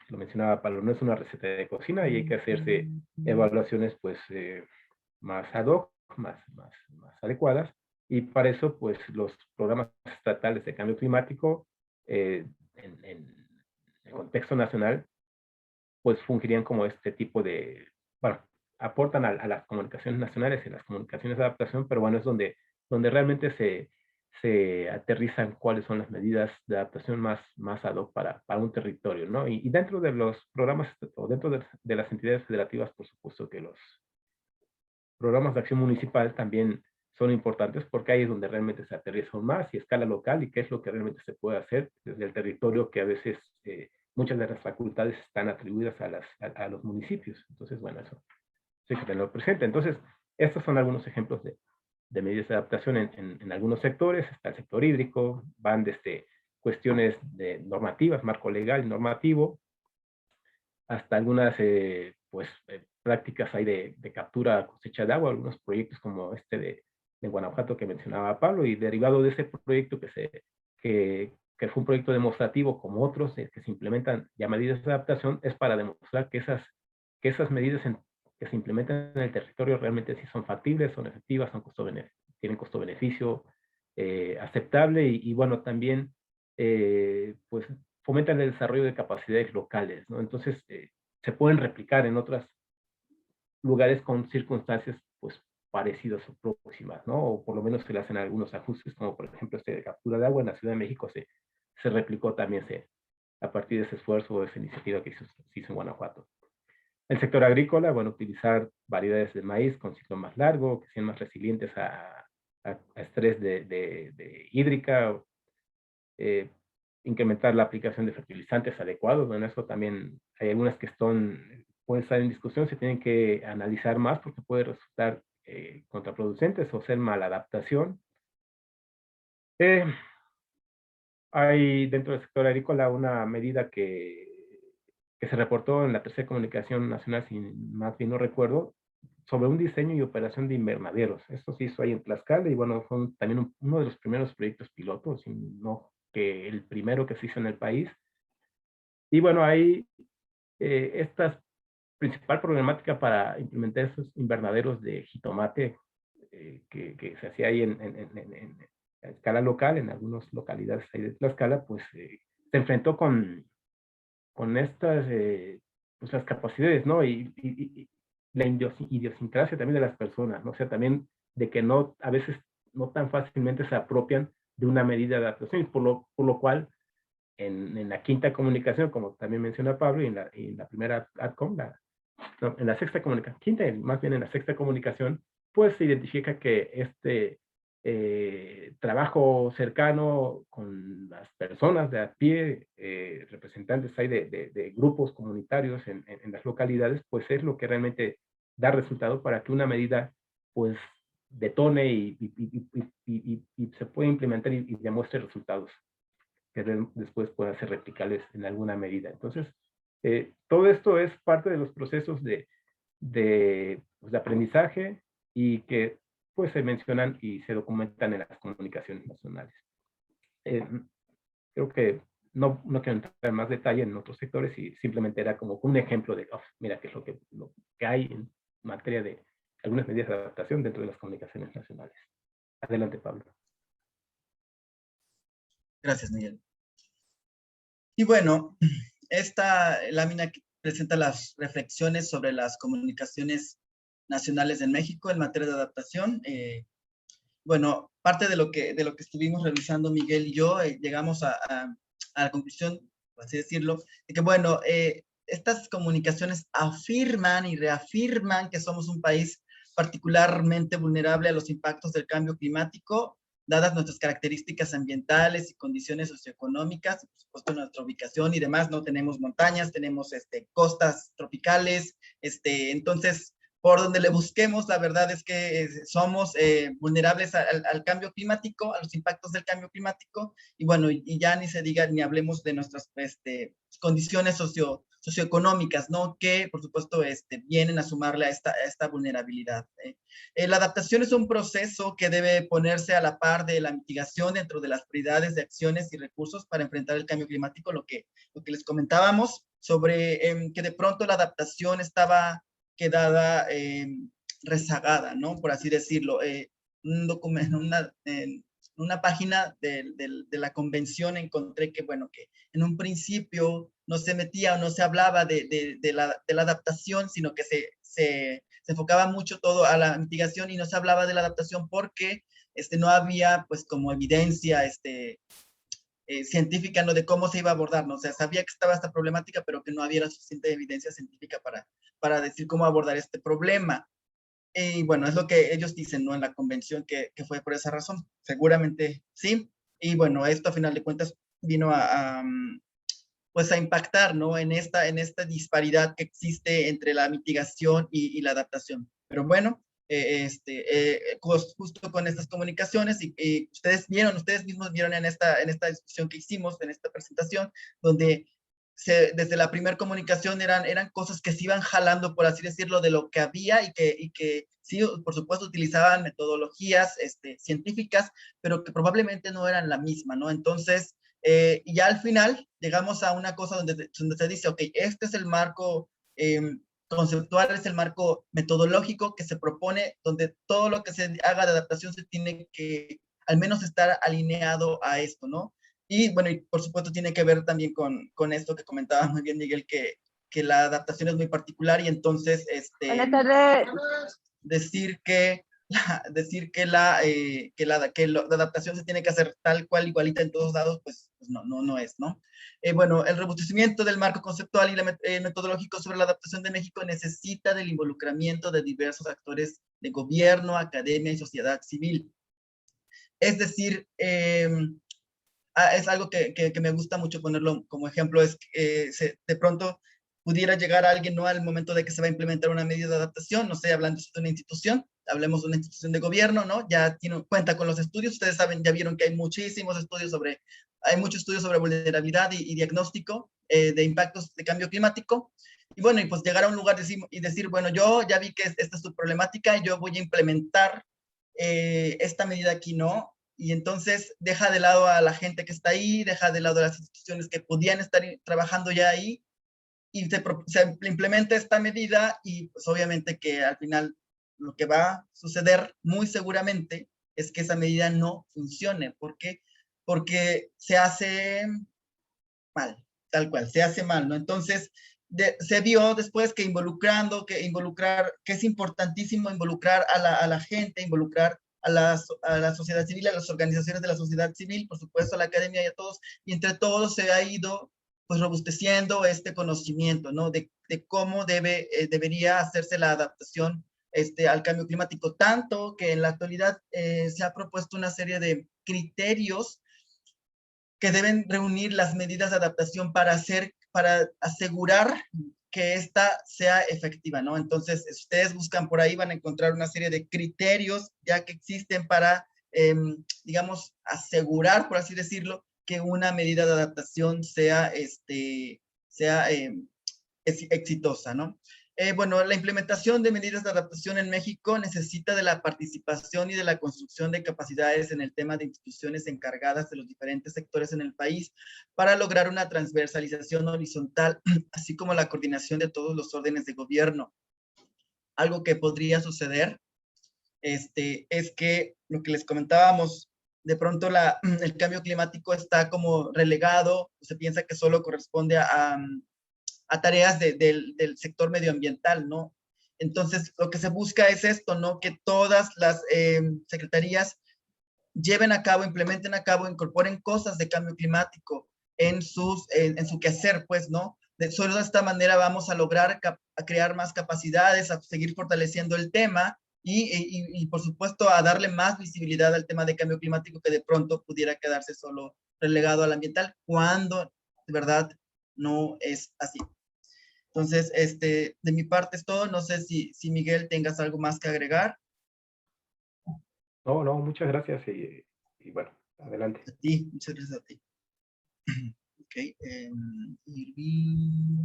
lo mencionaba Pablo, no es una receta de cocina y hay que hacerse evaluaciones pues más ad hoc, más adecuadas. Y para eso, pues los programas estatales de cambio climático en el contexto nacional, pues fungirían como este tipo de, bueno, aportan a las comunicaciones nacionales y las comunicaciones de adaptación, pero bueno, es donde realmente se aterrizan cuáles son las medidas de adaptación más ad hoc para un territorio, ¿no? Y dentro de los programas, o dentro de las entidades federativas, por supuesto que los programas de acción municipal también son importantes porque ahí es donde realmente se aterriza aún más y escala local y qué es lo que realmente se puede hacer desde el territorio, que a veces muchas de las facultades están atribuidas a los municipios. Entonces, bueno, eso hay que tenerlo presente. Entonces, estos son algunos ejemplos de medidas de adaptación en algunos sectores. Está el sector hídrico, van desde cuestiones de normativas, marco legal y normativo, hasta algunas prácticas hay de captura, cosecha de agua, algunos proyectos como este de Guanajuato que mencionaba Pablo, y derivado de ese proyecto que fue un proyecto demostrativo como otros que se implementan ya medidas de adaptación, es para demostrar que esas medidas que se implementan en el territorio realmente sí son factibles, son efectivas, tienen costo-beneficio aceptable y bueno, también pues fomentan el desarrollo de capacidades locales, ¿no? Entonces, se pueden replicar en otros lugares con circunstancias, pues, parecidas o próximas, ¿no? O por lo menos se le hacen algunos ajustes, como por ejemplo este de captura de agua en la Ciudad de México se replicó también a partir de ese esfuerzo o esa iniciativa que se hizo en Guanajuato. El sector agrícola, bueno, utilizar variedades de maíz con ciclo más largo, que sean más resilientes a estrés de hídrica, incrementar la aplicación de fertilizantes adecuados. Bueno, eso también hay algunas que pueden estar en discusión, se tienen que analizar más porque puede resultar contraproducentes o ser maladaptación. Hay dentro del sector agrícola una medida que se reportó en la tercera comunicación nacional, si más bien no recuerdo, sobre un diseño y operación de invernaderos. Esto se hizo ahí en Tlaxcala y bueno, fue también uno de los primeros proyectos pilotos, si no que el primero que se hizo en el país. Y bueno, ahí esta principal problemática para implementar esos invernaderos de jitomate que se hacía ahí a escala local, en algunas localidades ahí de Tlaxcala, pues se enfrentó con estas, pues las capacidades, ¿no? Y la idiosincrasia también de las personas, ¿no? O sea, también de que a veces no tan fácilmente se apropian de una medida de adaptación, por lo cual en la quinta comunicación, como también menciona Pablo, y en la primera ADCOM, en la sexta comunicación, más bien en la sexta comunicación, pues se identifica que este trabajo cercano con las personas de a pie, representantes hay de grupos comunitarios en las localidades, pues es lo que realmente da resultado para que una medida pues detone y se puede implementar y demuestre resultados que después puedan ser replicables en alguna medida. Entonces, todo esto es parte de los procesos de aprendizaje y que pues se mencionan y se documentan en las comunicaciones nacionales. Creo que no quiero entrar en más detalle en otros sectores y simplemente era como un ejemplo de, mira, qué es lo que hay en materia de algunas medidas de adaptación dentro de las comunicaciones nacionales. Adelante, Pablo. Gracias, Miguel. Y bueno, esta lámina presenta las reflexiones sobre las comunicaciones nacionales en México en materia de adaptación. Bueno, parte de lo que estuvimos revisando Miguel y yo, llegamos a la conclusión, por así decirlo, de que bueno, estas comunicaciones afirman y reafirman que somos un país particularmente vulnerable a los impactos del cambio climático, dadas nuestras características ambientales y condiciones socioeconómicas, por supuesto nuestra ubicación y demás, no tenemos montañas, tenemos costas tropicales, entonces por donde le busquemos, la verdad es que somos vulnerables al cambio climático, a los impactos del cambio climático, y bueno, y ya ni se diga, ni hablemos de nuestras condiciones socioeconómicas, ¿no? Que, por supuesto, vienen a sumarle a esta vulnerabilidad. La adaptación es un proceso que debe ponerse a la par de la mitigación dentro de las prioridades de acciones y recursos para enfrentar el cambio climático, lo que les comentábamos sobre que de pronto la adaptación estaba quedada rezagada, ¿no? Por así decirlo. Un documento, en una página de la convención encontré que, bueno, que en un principio no se metía o no se hablaba de la adaptación, sino que se enfocaba mucho todo a la mitigación y no se hablaba de la adaptación porque no había, pues, como evidencia científica, ¿no? De cómo se iba a abordar, ¿no? O sea, sabía que estaba esta problemática, pero que no había la suficiente evidencia científica para decir cómo abordar este problema. Y bueno, es lo que ellos dicen, ¿no? En la convención que fue por esa razón. Seguramente sí. Y bueno, esto a final de cuentas vino pues a impactar, ¿no? En esta disparidad que existe entre la mitigación y la adaptación. Pero bueno, justo con estas comunicaciones y ustedes mismos vieron en esta discusión que hicimos, en esta presentación, donde desde la primera comunicación eran cosas que se iban jalando, por así decirlo, de lo que había y que sí, por supuesto, utilizaban metodologías científicas, pero que probablemente no eran la misma, ¿no? Entonces, y ya al final llegamos a una cosa donde se dice, ok, este es el marco conceptual, es el marco metodológico que se propone, donde todo lo que se haga de adaptación se tiene que al menos estar alineado a esto, ¿no? Y bueno, y por supuesto tiene que ver también con esto que comentaba muy bien Miguel, que la adaptación es muy particular y entonces Buenas tardes. decir que la adaptación se tiene que hacer tal cual, igualita en todos lados, pues no es, ¿no? Bueno, el robustecimiento del marco conceptual y metodológico sobre la adaptación de México necesita del involucramiento de diversos actores de gobierno, academia y sociedad civil. Es decir, es algo que me gusta mucho ponerlo como ejemplo, es que de pronto pudiera llegar a alguien, ¿no? Al momento de que se va a implementar una medida de adaptación, no sé, hablando de una institución, hablemos de una institución de gobierno, ¿no? Ya cuenta con los estudios, ustedes saben, ya vieron que hay muchísimos estudios hay muchos estudios sobre vulnerabilidad y diagnóstico de impactos de cambio climático, y bueno, y pues llegar a un lugar y decir, bueno, yo ya vi que esta es tu problemática y yo voy a implementar esta medida aquí, ¿no? Y entonces deja de lado a la gente que está ahí, deja de lado a las instituciones que podían estar trabajando ya ahí, y se implementa esta medida y pues obviamente que al final lo que va a suceder muy seguramente es que esa medida no funcione. ¿Por qué? Porque se hace mal, tal cual, se hace mal, ¿no? Entonces, se vio después que que es importantísimo involucrar a la gente, involucrar a la sociedad civil, a las organizaciones de la sociedad civil, por supuesto a la academia y a todos, y entre todos se ha ido pues robusteciendo este conocimiento, ¿no? De cómo debería hacerse la adaptación al cambio climático, tanto que en la actualidad se ha propuesto una serie de criterios que deben reunir las medidas de adaptación para asegurar que esta sea efectiva, ¿no? Entonces, si ustedes buscan por ahí, van a encontrar una serie de criterios ya que existen para, digamos, asegurar, por así decirlo, que una medida de adaptación sea, exitosa, ¿no? Bueno, la implementación de medidas de adaptación en México necesita de la participación y de la construcción de capacidades en el tema de instituciones encargadas de los diferentes sectores en el país para lograr una transversalización horizontal, así como la coordinación de todos los órdenes de gobierno. Algo que podría suceder es que lo que les comentábamos, de pronto el cambio climático está como relegado, se piensa que solo corresponde a tareas del sector medioambiental, ¿no? Entonces, lo que se busca es esto, ¿no? Que todas las secretarías lleven a cabo, implementen a cabo, incorporen cosas de cambio climático en su quehacer, pues, ¿no? Solo de esta manera vamos a lograr a crear más capacidades, a seguir fortaleciendo el tema y, por supuesto, a darle más visibilidad al tema de cambio climático que de pronto pudiera quedarse solo relegado al ambiental, cuando de verdad no es así. Entonces, de mi parte es todo. No sé si Miguel tengas algo más que agregar. No, no, muchas gracias y bueno, adelante. A ti, muchas gracias a ti. Ok, Irving.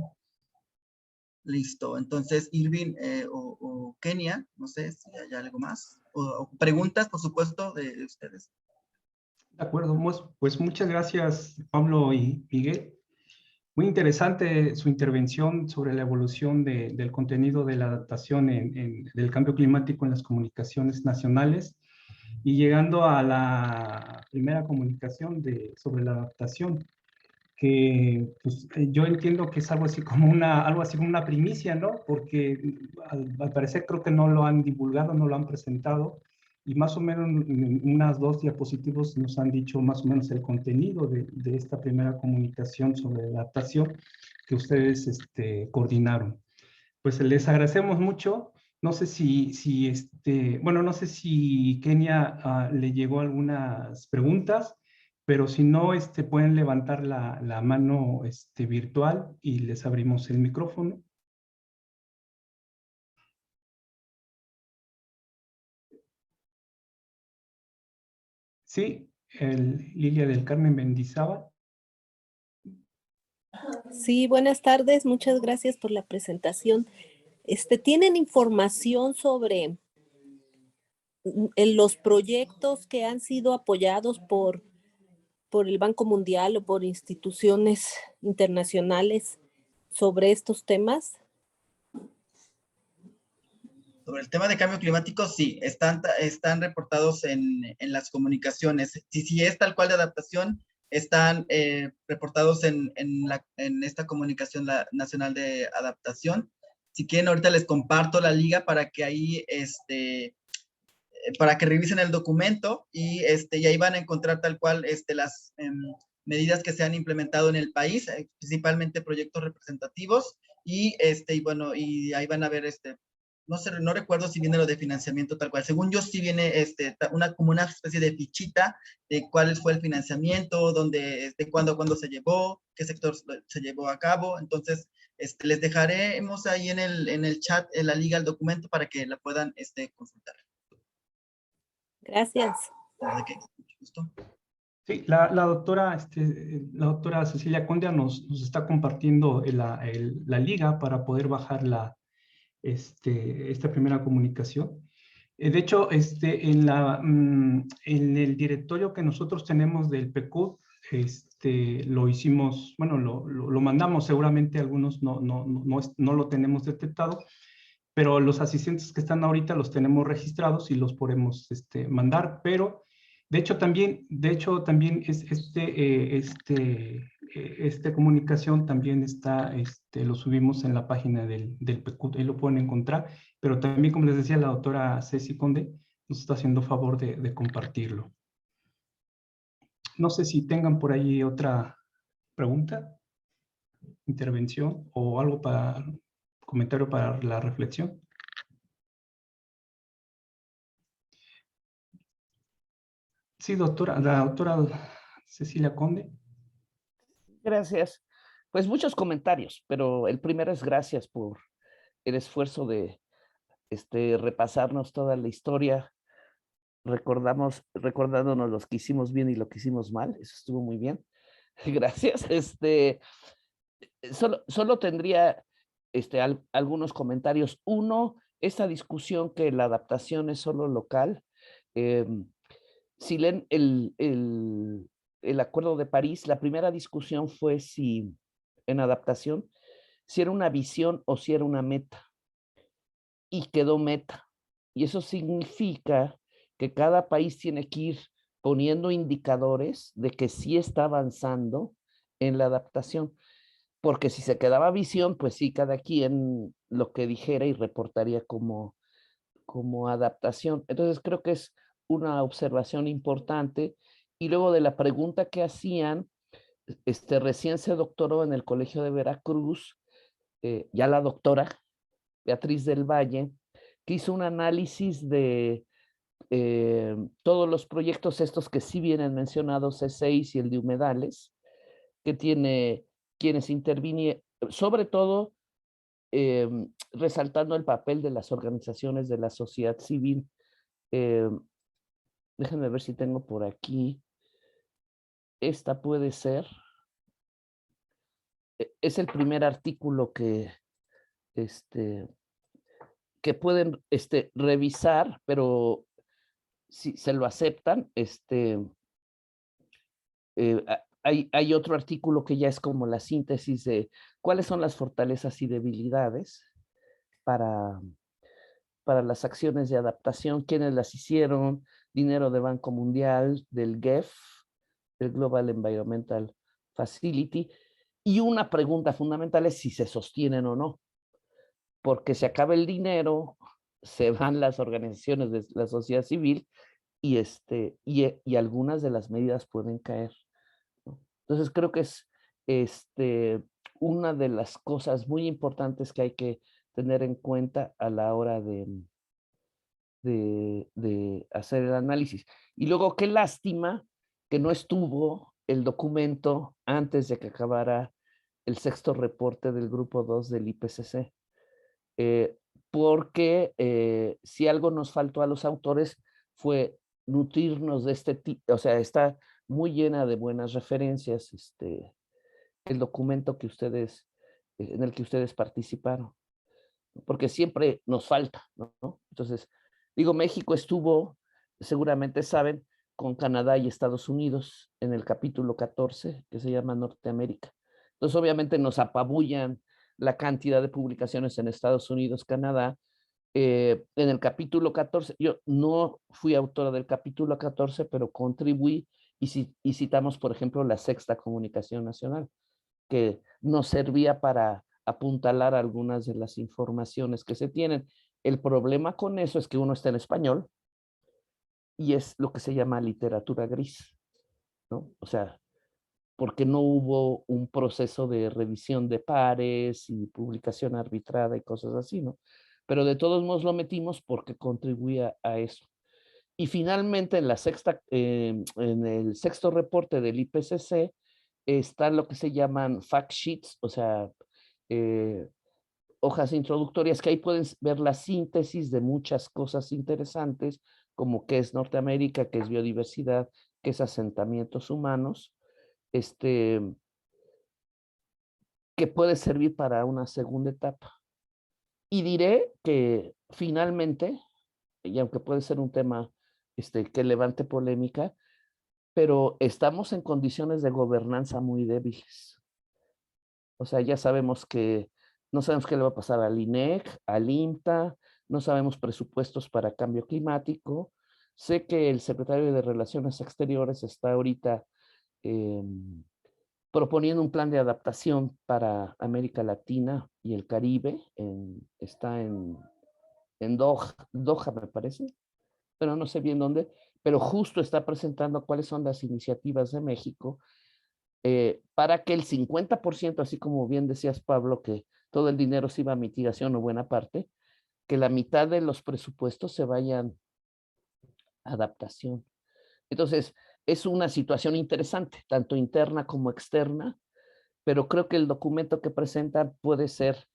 Listo. Entonces, Irving o Kenia, no sé si hay algo más. O preguntas, por supuesto, de ustedes. De acuerdo, pues muchas gracias, Pablo y Miguel. Muy interesante su intervención sobre la evolución del contenido de la adaptación del cambio climático en las comunicaciones nacionales y llegando a la primera comunicación sobre la adaptación, que pues, yo entiendo que es algo así como una primicia, ¿no? Porque al parecer creo que no lo han divulgado, no lo han presentado y más o menos en unas 2 diapositivas nos han dicho más o menos el contenido de esta primera comunicación sobre la adaptación que ustedes coordinaron. Pues les agradecemos mucho. No sé bueno, no sé si Kenia le llegó algunas preguntas, pero si no, pueden levantar la mano virtual y les abrimos el micrófono. Sí, Lilia del Carmen Mendizábal. Sí, buenas tardes. Muchas gracias por la presentación. ¿Tienen información sobre los proyectos que han sido apoyados por el Banco Mundial o por instituciones internacionales sobre estos temas? Sobre el tema de cambio climático, sí, están reportados en las comunicaciones. Si es tal cual de adaptación, están reportados en esta comunicación nacional de adaptación. Si quieren, ahorita les comparto la liga para que ahí, para que revisen el documento y ahí van a encontrar tal cual las medidas que se han implementado en el país, principalmente proyectos representativos y bueno, y ahí van a ver no sé, no recuerdo si viene lo de financiamiento tal cual. Según yo, sí viene como una especie de fichita de cuál fue el financiamiento, dónde, cuándo se llevó, qué sector se llevó a cabo. Entonces, les dejaremos ahí en el chat en la liga el documento para que la puedan consultar. Gracias. ¿De qué? Mucho gusto. Sí, la doctora Cecilia Conde nos está compartiendo la liga para poder bajar esta primera comunicación. De hecho, en el directorio que nosotros tenemos del PECUD, lo hicimos, bueno, lo mandamos, seguramente algunos no lo tenemos detectado, pero los asistentes que están ahorita los tenemos registrados y los podemos mandar, pero de hecho también esta comunicación también está, lo subimos en la página del PECUT, ahí lo pueden encontrar, pero también, como les decía, la doctora Ceci Conde nos está haciendo favor de compartirlo. No sé si tengan por ahí otra pregunta, intervención o algo comentario para la reflexión. Sí, doctora, la doctora Cecilia Conde. Gracias. Pues muchos comentarios, pero el primero es gracias por el esfuerzo de repasarnos toda la historia, recordándonos lo que hicimos bien y lo que hicimos mal. Eso estuvo muy bien. Gracias. Solo tendría algunos comentarios. Uno, esta discusión que la adaptación es solo local. Si leen el Acuerdo de París, la primera discusión fue si en adaptación, si era una visión o si era una meta. Y quedó meta. Y eso significa que cada país tiene que ir poniendo indicadores de que sí está avanzando en la adaptación. Porque si se quedaba visión, pues sí, cada quien lo que dijera y reportaría como adaptación. Entonces creo que es una observación importante. Y luego de la pregunta que hacían, recién se doctoró en el Colegio de Veracruz, ya la doctora Beatriz del Valle, que hizo un análisis de todos los proyectos estos que sí vienen mencionados, C6 y el de humedales, que tiene quienes intervinieron, sobre todo resaltando el papel de las organizaciones de la sociedad civil. Déjenme ver si tengo por aquí. Esta puede ser. Es el primer artículo que pueden revisar, pero si se lo aceptan, hay otro artículo que ya es como la síntesis de cuáles son las fortalezas y debilidades para las acciones de adaptación, quiénes las hicieron, dinero de Banco Mundial, del GEF, del Global Environmental Facility, y una pregunta fundamental es si se sostienen o no, porque se acaba el dinero, se van las organizaciones de la sociedad civil y algunas de las medidas pueden caer, ¿no? Entonces creo que es una de las cosas muy importantes que hay que tener en cuenta a la hora de hacer el análisis. Y luego, qué lástima que no estuvo el documento antes de que acabara el sexto reporte del grupo 2 del IPCC. Porque si algo nos faltó a los autores fue nutrirnos de este tipo, o sea, está muy llena de buenas referencias, el documento que ustedes, en el que ustedes participaron, porque siempre nos falta, ¿no? Entonces, digo, México estuvo, seguramente saben, con Canadá y Estados Unidos en el capítulo 14, que se llama Norteamérica. Entonces, obviamente nos apabullan la cantidad de publicaciones en Estados Unidos, Canadá. En el capítulo 14, yo no fui autora del capítulo 14, pero contribuí y citamos, por ejemplo, la Sexta Comunicación Nacional, que nos servía para apuntalar algunas de las informaciones que se tienen. El problema con eso es que uno está en español y es lo que se llama literatura gris, ¿no? O sea, porque no hubo un proceso de revisión de pares y publicación arbitrada y cosas así, ¿no? Pero de todos modos lo metimos porque contribuía a eso. Y finalmente en en el sexto reporte del IPCC está lo que se llaman fact sheets, o sea, hojas introductorias que ahí pueden ver la síntesis de muchas cosas interesantes, como qué es Norteamérica, qué es biodiversidad, qué es asentamientos humanos, que puede servir para una segunda etapa. Y diré que finalmente, y aunque puede ser un tema que levante polémica, pero estamos en condiciones de gobernanza muy débiles. O sea, ya sabemos que no sabemos qué le va a pasar al INEC, al INTA, no sabemos presupuestos para cambio climático. Sé que el secretario de Relaciones Exteriores está ahorita proponiendo un plan de adaptación para América Latina y el Caribe. Está en Doha, me parece, pero no sé bien dónde, pero justo está presentando cuáles son las iniciativas de México para que el 50%, así como bien decías, Pablo, que todo el dinero se iba a mitigación o buena parte, que la mitad de los presupuestos se vayan a adaptación. Entonces, es una situación interesante, tanto interna como externa, pero creo que el documento que presentan puede ser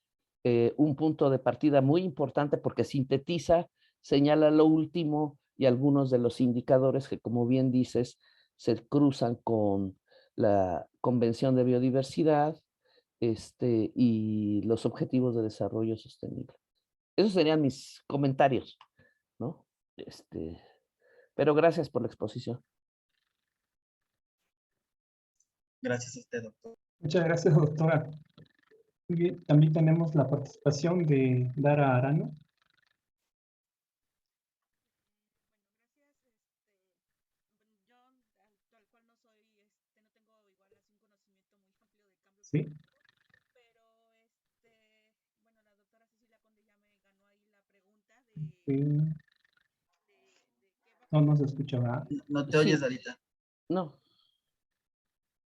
un punto de partida muy importante porque sintetiza, señala lo último y algunos de los indicadores que, como bien dices, se cruzan con la Convención de Biodiversidad y los Objetivos de Desarrollo Sostenible. Esos serían mis comentarios, ¿no? Pero gracias por la exposición. Gracias a usted, doctor. Muchas gracias, doctora. Muy bien, también tenemos la participación de Dara Arano. Sí. No, no se escucha, ¿verdad? No te oyes Sí, ahorita. no.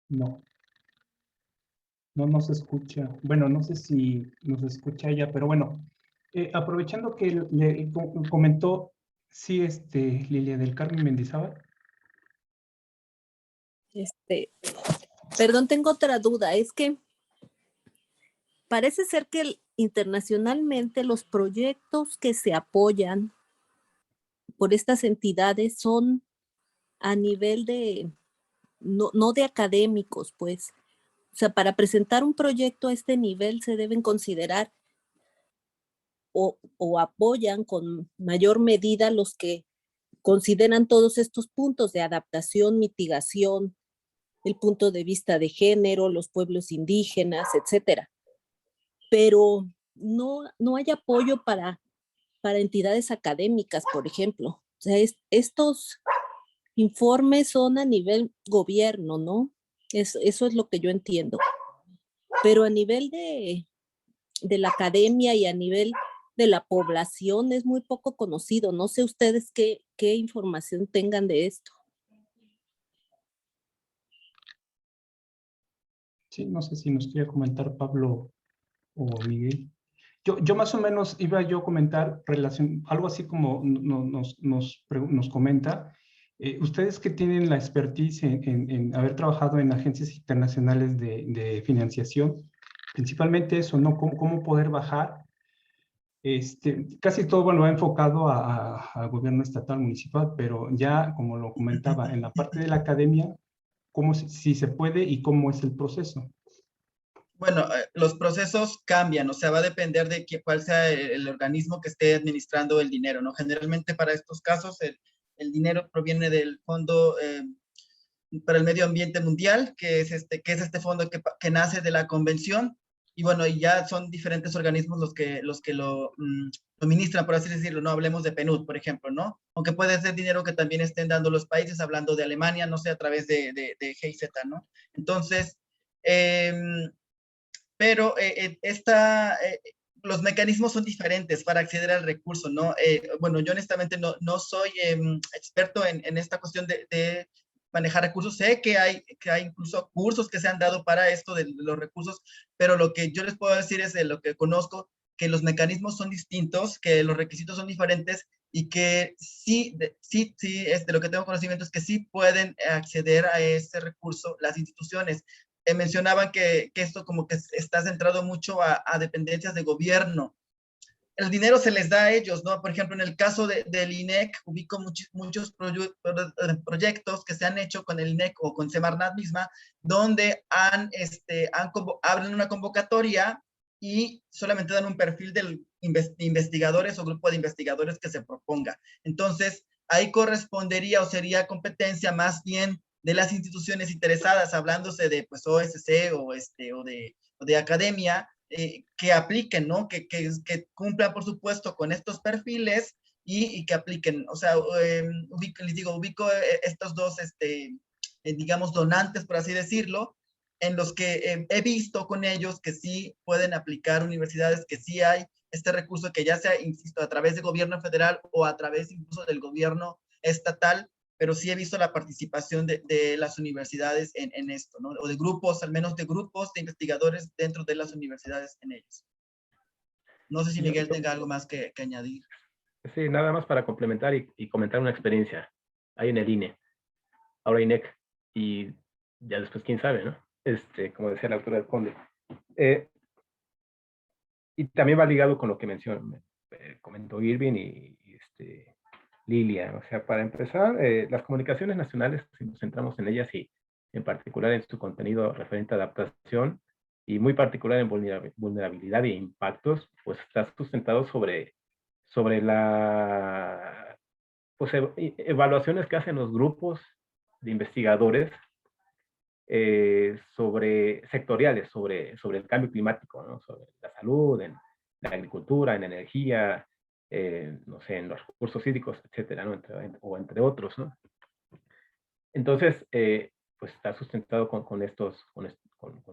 No. No nos escucha. Bueno, no sé si nos escucha ella, pero bueno, aprovechando que le comentó, sí, Lilia del Carmen Mendizábal. Perdón, tengo otra duda. Es que parece ser que internacionalmente los proyectos que se apoyan por estas entidades son a nivel de, no de académicos, pues. O sea, para presentar un proyecto a este nivel se deben considerar o apoyan con mayor medida los que consideran todos estos puntos de adaptación, mitigación, el punto de vista de género, los pueblos indígenas, etcétera. Pero no hay apoyo para entidades académicas, por ejemplo. O sea, estos informes son a nivel gobierno, ¿no? Eso es lo que yo entiendo. Pero a nivel de la academia y a nivel de la población es muy poco conocido. No sé ustedes qué información tengan de esto. Sí, no sé si nos quiere comentar Pablo o Miguel. Yo más o menos iba yo a comentar algo así como nos comenta. Ustedes que tienen la expertise en haber trabajado en agencias internacionales de financiación, principalmente eso, ¿no? ¿Cómo poder bajar? Casi todo, bueno, va enfocado a gobierno estatal, municipal, pero ya, como lo comentaba, en la parte de la academia, si se puede y cómo es el proceso. Bueno, los procesos cambian, o sea, va a depender de cuál sea el organismo que esté administrando el dinero, ¿no? Generalmente para estos casos el dinero proviene del Fondo para el Medio Ambiente Mundial, que es este fondo que nace de la convención, y bueno, y ya son diferentes organismos los que lo ministran, por así decirlo, ¿no? Hablemos de PNUD, por ejemplo, ¿no? Aunque puede ser dinero que también estén dando los países, hablando de Alemania, no sé, a través de GIZ, ¿no? Entonces, pero los mecanismos son diferentes para acceder al recurso, ¿no? Bueno, yo honestamente no soy experto en esta cuestión de manejar recursos. Sé que hay incluso cursos que se han dado para esto de los recursos, pero lo que yo les puedo decir es de lo que conozco, que los mecanismos son distintos, que los requisitos son diferentes y que sí, lo que tengo conocimiento es que sí pueden acceder a ese recurso las instituciones. Mencionaban que esto como que está centrado mucho a dependencias de gobierno. El dinero se les da a ellos, ¿no? Por ejemplo, en el caso del INEC, ubico muchos proyectos que se han hecho con el INEC o con Semarnat misma, donde abren una convocatoria y solamente dan un perfil de investigadores o grupo de investigadores que se proponga. Entonces, ahí correspondería o sería competencia más bien de las instituciones interesadas, hablándose de pues OSC o de academia, que apliquen, ¿no? Que cumplan, por supuesto, con estos perfiles y que apliquen. O sea, ubico estos dos, digamos, donantes, por así decirlo, en los que he visto con ellos que sí pueden aplicar universidades, que sí hay este recurso que ya sea, insisto, a través del gobierno federal o a través incluso del gobierno estatal, pero sí he visto la participación de las universidades en esto, ¿no? O de grupos, al menos de grupos de investigadores dentro de las universidades en ellos. No sé si Miguel tenga algo más que añadir. Sí, nada más para complementar y comentar una experiencia ahí en el INE, ahora INEC, y ya después quién sabe, ¿no? como decía la autora del Conde. Y también va ligado con lo que comentó Irving y Lilia. O sea, para empezar, las comunicaciones nacionales, si nos centramos en ellas y en particular en su contenido referente a adaptación y muy particular en vulnerabilidad e impactos, pues está sustentado sobre la pues, evaluaciones que hacen los grupos de investigadores sectoriales, sobre el cambio climático, ¿no? Sobre la salud, en la agricultura, en energía, no sé, en los recursos hídricos, etcétera, ¿no? Entre otros, ¿no? Entonces, pues está sustentado con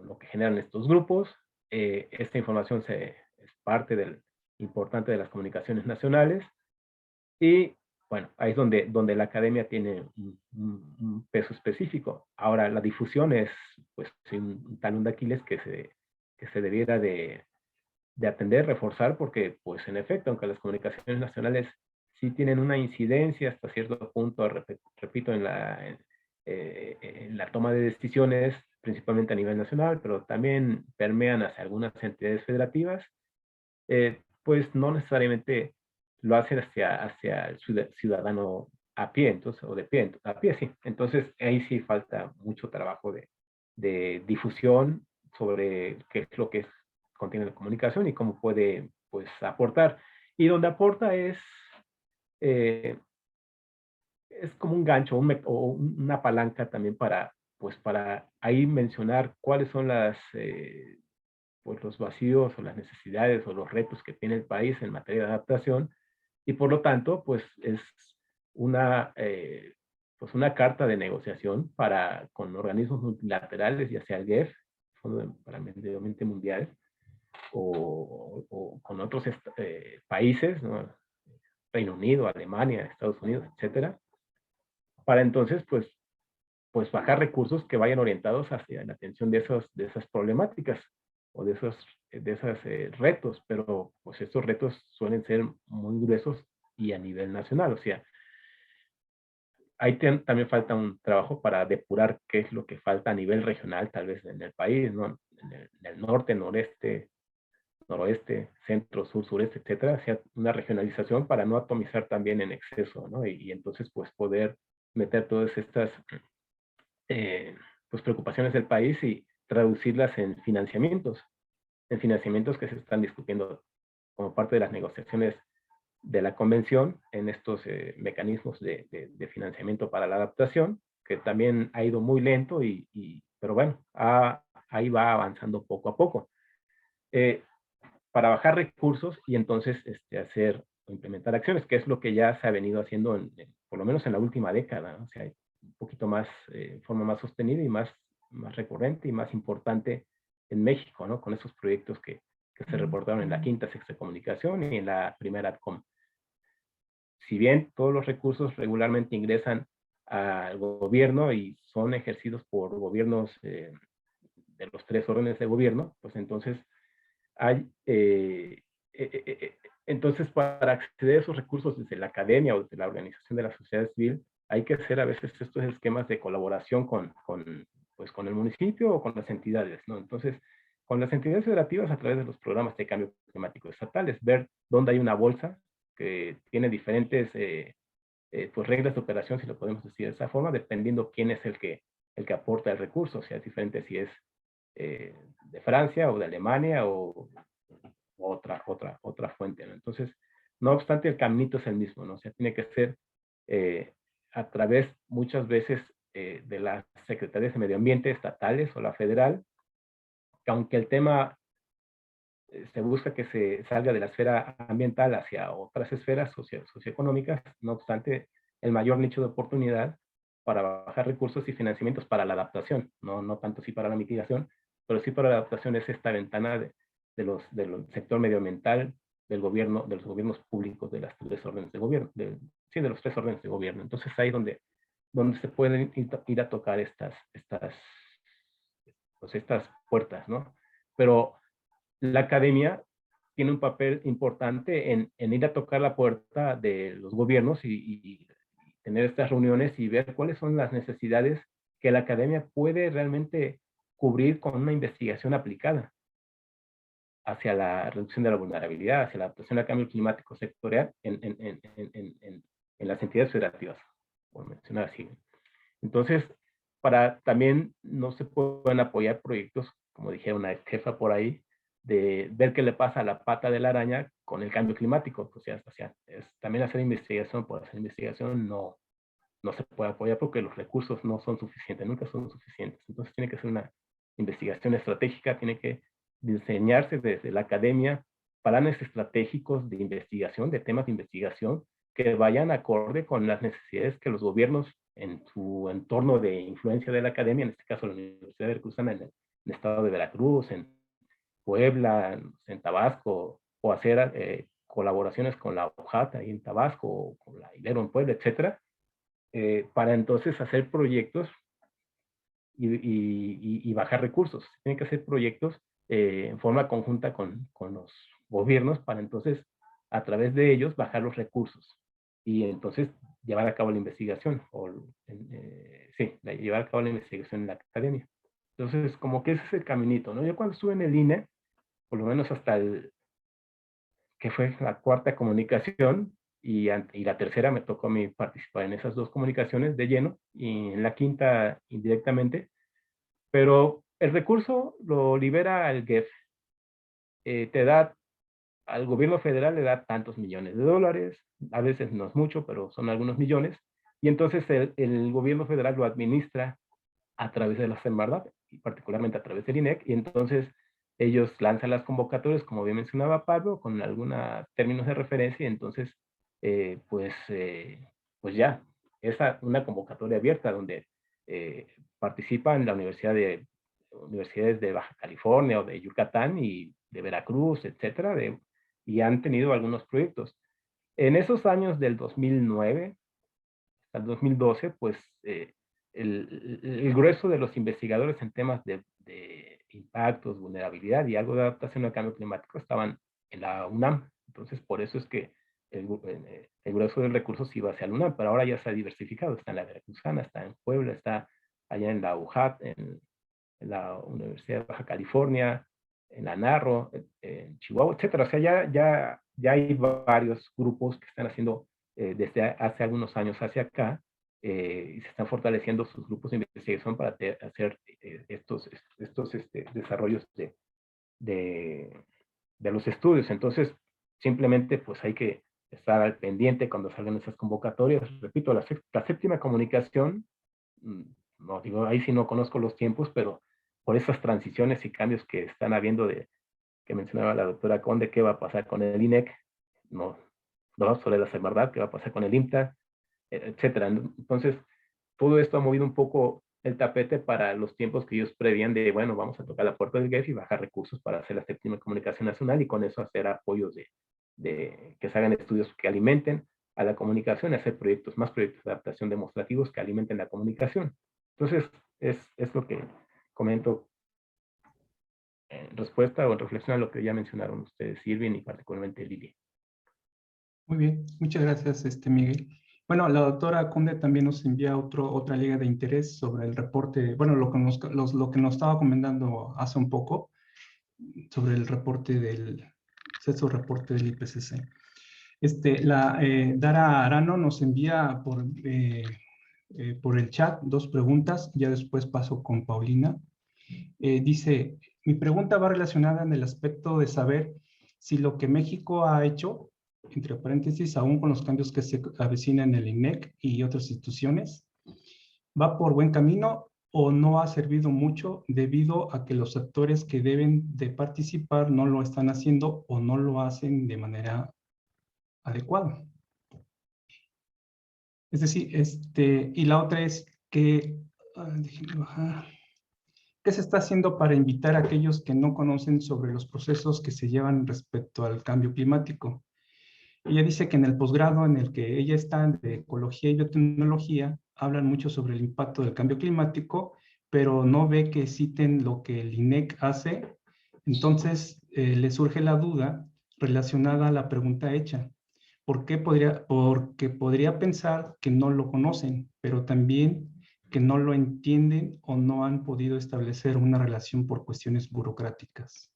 lo que generan estos grupos. Esta información es parte importante de las comunicaciones nacionales y bueno, ahí es donde la academia tiene un peso específico. Ahora, la difusión es pues un talón de Aquiles que se debiera de atender, reforzar, porque pues en efecto, aunque las comunicaciones nacionales sí tienen una incidencia hasta cierto punto, repito, en la toma de decisiones, principalmente a nivel nacional, pero también permean hacia algunas entidades federativas, pues no necesariamente lo hacen hacia el ciudadano a pie, entonces, o de pie, a pie sí. Entonces ahí sí falta mucho trabajo de difusión sobre qué es lo que contiene la comunicación y cómo puede pues aportar. Y donde aporta es como un gancho o una palanca también para ahí mencionar cuáles son pues los vacíos o las necesidades o los retos que tiene el país en materia de adaptación y por lo tanto pues es una una carta de negociación con organismos multilaterales, ya sea el GEF, Fondo para el Medio Ambiente Mundial, o con otros países, ¿no? Reino Unido, Alemania, Estados Unidos, etcétera, para entonces pues bajar recursos que vayan orientados hacia la atención de esas problemáticas o de esos retos, pero pues estos retos suelen ser muy gruesos y a nivel nacional, o sea, ahí también falta un trabajo para depurar qué es lo que falta a nivel regional, tal vez en el país, ¿no? En el norte, noreste, noroeste, centro, sur, sureste, etcétera, sea una regionalización para no atomizar también en exceso, ¿no? Y entonces pues poder meter todas estas pues preocupaciones del país y traducirlas en financiamientos que se están discutiendo como parte de las negociaciones de la convención en estos mecanismos de financiamiento para la adaptación, que también ha ido muy lento, pero bueno, ahí va avanzando poco a poco. Para bajar recursos y entonces hacer o implementar acciones, que es lo que ya se ha venido haciendo por lo menos en la última década, ¿no? O sea, un poquito más, forma más sostenida y más recurrente y más importante en México, ¿no? Con esos proyectos que se reportaron en la quinta, sexta comunicación y en la primera ADCOM. Si bien todos los recursos regularmente ingresan al gobierno y son ejercidos por gobiernos de los tres órdenes de gobierno, pues entonces entonces para acceder a esos recursos desde la academia o desde la organización de la sociedad civil, hay que hacer a veces estos esquemas de colaboración con el municipio o con las entidades, ¿no? Entonces, con las entidades federativas a través de los programas de cambio climático estatales, ver dónde hay una bolsa que tiene diferentes pues reglas de operación, si lo podemos decir de esa forma, dependiendo quién es el que aporta el recurso. O sea, es diferente si es de Francia o de Alemania o otra fuente, ¿no? Entonces, no obstante, el caminito es el mismo, ¿no? O sea, tiene que ser a través muchas veces de las secretarías de medio ambiente estatales o la federal, que aunque el tema se busca que se salga de la esfera ambiental hacia otras esferas socioeconómicas, no obstante, el mayor nicho de oportunidad para bajar recursos y financiamientos para la adaptación, no tanto sí para la mitigación, pero sí para la adaptación es esta ventana del sector medioambiental, del gobierno, de los gobiernos públicos, de las tres órdenes de gobierno, de los tres órdenes de gobierno. Entonces ahí donde se pueden ir a tocar estas puertas, ¿no? Pero la academia tiene un papel importante en ir a tocar la puerta de los gobiernos y tener estas reuniones y ver cuáles son las necesidades que la academia puede realmente cubrir con una investigación aplicada hacia la reducción de la vulnerabilidad, hacia la adaptación al cambio climático sectorial en las entidades federativas, por mencionar así. Entonces, también no se pueden apoyar proyectos, como dije una jefa por ahí, de ver qué le pasa a la pata de la araña con el cambio climático. O sea, también hacer investigación por hacer investigación no se puede apoyar porque los recursos no son suficientes, nunca son suficientes. Entonces tiene que ser una investigación estratégica, tiene que diseñarse desde la academia planes estratégicos de investigación, de temas de investigación, que vayan acorde con las necesidades que los gobiernos en su entorno de influencia de la academia, en este caso la Universidad Veracruzana en el estado de Veracruz, en Puebla, en Tabasco, o hacer colaboraciones con la UJAT ahí en Tabasco, o con la Ibero en Puebla, etcétera, para entonces hacer proyectos y bajar recursos. Tienen que hacer proyectos en forma conjunta con los gobiernos para entonces, a través de ellos, bajar los recursos y entonces llevar a cabo la investigación, llevar a cabo la investigación en la academia. Entonces, como que ese es el caminito, ¿no? Yo cuando estuve en el INE, por lo menos hasta que fue la cuarta comunicación, y la tercera me tocó a mí participar en esas 2 comunicaciones de lleno, y en la quinta indirectamente, pero el recurso lo libera el GEF. Al gobierno federal le da tantos millones de dólares, a veces no es mucho, pero son algunos millones, y entonces el gobierno federal lo administra a través de la Semarnat, y particularmente a través del INEC, y entonces ellos lanzan las convocatorias, como bien mencionaba Pablo, con algunos términos de referencia, y entonces, pues ya, es una convocatoria abierta donde participan universidades de Baja California o de Yucatán y de Veracruz, etcétera, y han tenido algunos proyectos. En esos años del 2009 al 2012, pues el grueso de los investigadores en temas de impactos, vulnerabilidad y algo de adaptación al cambio climático estaban en la UNAM. Entonces, por eso es que el grueso del recurso se iba hacia la UNAM, pero ahora ya se ha diversificado. Está en la Veracruzana, está en Puebla, está allá en la UJAT, en la Universidad de Baja California, en la Narro, en Chihuahua, etcétera. O sea, ya hay varios grupos que están haciendo desde hace algunos años hacia acá, y se están fortaleciendo sus grupos de investigación para hacer estos desarrollos de los estudios. Entonces, simplemente pues hay que estar al pendiente cuando salgan esas convocatorias. Repito, la séptima comunicación, no digo, ahí sí no conozco los tiempos, pero por esas transiciones y cambios que están habiendo que mencionaba la doctora Conde, qué va a pasar con el INEC, no sobre la Semarnat, qué va a pasar con el IMTA, etcétera. Entonces, todo esto ha movido un poco el tapete para los tiempos que ellos prevían de, bueno, vamos a tocar la puerta del GEF y bajar recursos para hacer la séptima comunicación nacional y con eso hacer apoyos de que se hagan estudios que alimenten a la comunicación, hacer más proyectos de adaptación demostrativos que alimenten la comunicación. Entonces, es lo que comento en respuesta o en reflexión a lo que ya mencionaron ustedes, Irving, y particularmente Lili. Muy bien, muchas gracias, Miguel. Bueno, la doctora Conde también nos envía otra liga de interés sobre el reporte, bueno, lo que nos estaba comentando hace un poco, sobre el reporte sexto reporte del IPCC. Dara Arano nos envía por el chat 2 preguntas, ya después paso con Paulina. Dice, mi pregunta va relacionada en el aspecto de saber si lo que México ha hecho, entre paréntesis, aún con los cambios que se avecinan en el INEC y otras instituciones, va por buen camino o no ha servido mucho debido a que los actores que deben de participar no lo están haciendo o no lo hacen de manera adecuada. Es decir, y la otra es que, déjenme bajar. ¿Qué se está haciendo para invitar a aquellos que no conocen sobre los procesos que se llevan respecto al cambio climático? Ella dice que en el posgrado en el que ella está, de Ecología y Biotecnología, hablan mucho sobre el impacto del cambio climático, pero no ve que citen lo que el INEC hace. Entonces, le surge la duda relacionada a la pregunta hecha. Porque podría pensar que no lo conocen, pero también que no lo entienden o no han podido establecer una relación por cuestiones burocráticas.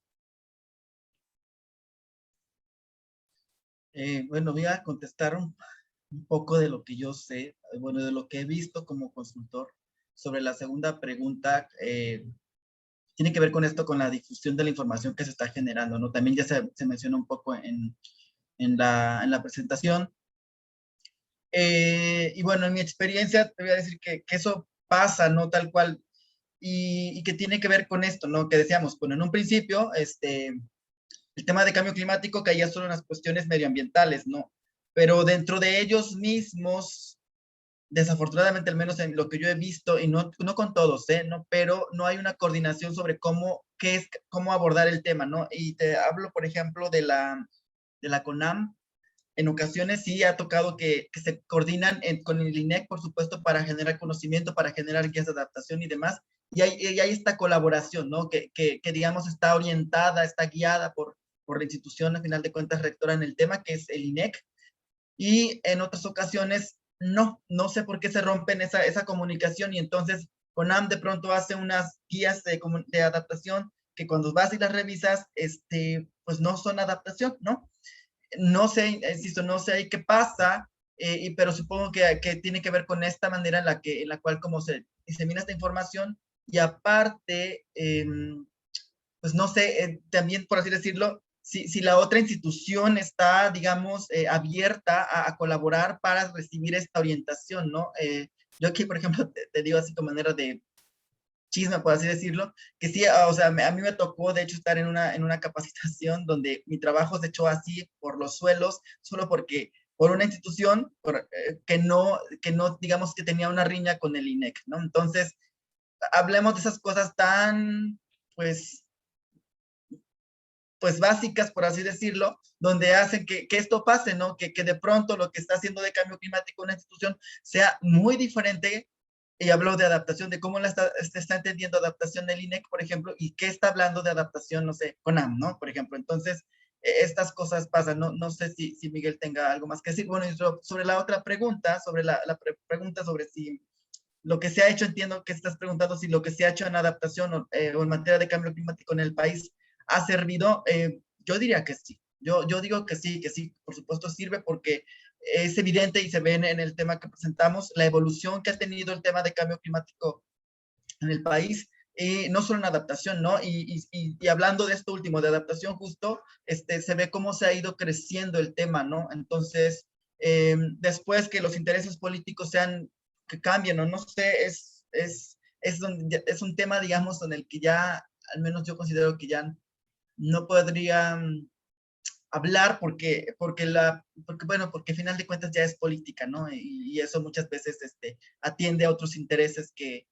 Bueno, voy a contestar un poco de lo que yo sé, bueno, de lo que he visto como consultor. Sobre la segunda pregunta, tiene que ver con esto, con la difusión de la información que se está generando, ¿no? También ya se mencionó un poco en la presentación. Y bueno, en mi experiencia te voy a decir que eso pasa, ¿no? Tal cual. Y que tiene que ver con esto, ¿no? Que decíamos, bueno, en un principio, el tema de cambio climático caía solo en las cuestiones medioambientales, ¿no? Pero dentro de ellos mismos, desafortunadamente, al menos en lo que yo he visto, y no con todos, ¿no? Pero no hay una coordinación sobre cómo abordar el tema, ¿no? Y te hablo, por ejemplo, de la CONAM. En ocasiones sí ha tocado que se coordinan con el INEC, por supuesto, para generar conocimiento, para generar guías de adaptación y demás. Y hay esta colaboración, ¿no? Que digamos, está orientada, está guiada por la institución, a final de cuentas, rectora en el tema, que es el INEC. Y en otras ocasiones, no sé por qué se rompen esa comunicación, y entonces CONAM de pronto hace unas guías de adaptación que cuando vas y las revisas, pues no son adaptación, ¿no? No sé, insisto, no sé ahí qué pasa, pero supongo que tiene que ver con esta manera en la cual como se disemina esta información, y aparte, pues no sé, también por así decirlo, si la otra institución está, digamos, abierta a colaborar para recibir esta orientación, ¿no? Yo aquí, por ejemplo, te digo así como manera de chisme, por así decirlo, que sí, o sea, a mí me tocó, de hecho, estar en una capacitación donde mi trabajo se echó así por los suelos, solo porque, por una institución que no, digamos, que tenía una riña con el INEC, ¿no? Entonces, hablemos de esas cosas tan, pues básicas, por así decirlo, donde hacen que esto pase, ¿no? Que de pronto lo que está haciendo de cambio climático una institución sea muy diferente. Y habló de adaptación, de cómo está entendiendo adaptación del INEC, por ejemplo, y qué está hablando de adaptación, no sé, CONAM, ¿no? Por ejemplo, entonces, estas cosas pasan, no sé si Miguel tenga algo más que decir. Bueno, y sobre la otra pregunta, sobre la pregunta sobre si lo que se ha hecho, entiendo que estás preguntando si lo que se ha hecho en adaptación o en materia de cambio climático en el país ha servido. Yo diría que sí. Yo digo que sí, por supuesto sirve, porque es evidente y se ve en el tema que presentamos, la evolución que ha tenido el tema de cambio climático en el país, no solo en adaptación, ¿no? Y hablando de esto último, de adaptación justo, se ve cómo se ha ido creciendo el tema, ¿no? Entonces, después que los intereses políticos que cambien, o no sé, es un tema, digamos, en el que ya, al menos yo considero que ya no podría hablar porque al final de cuentas ya es política, ¿no? Y eso muchas veces atiende a otros intereses que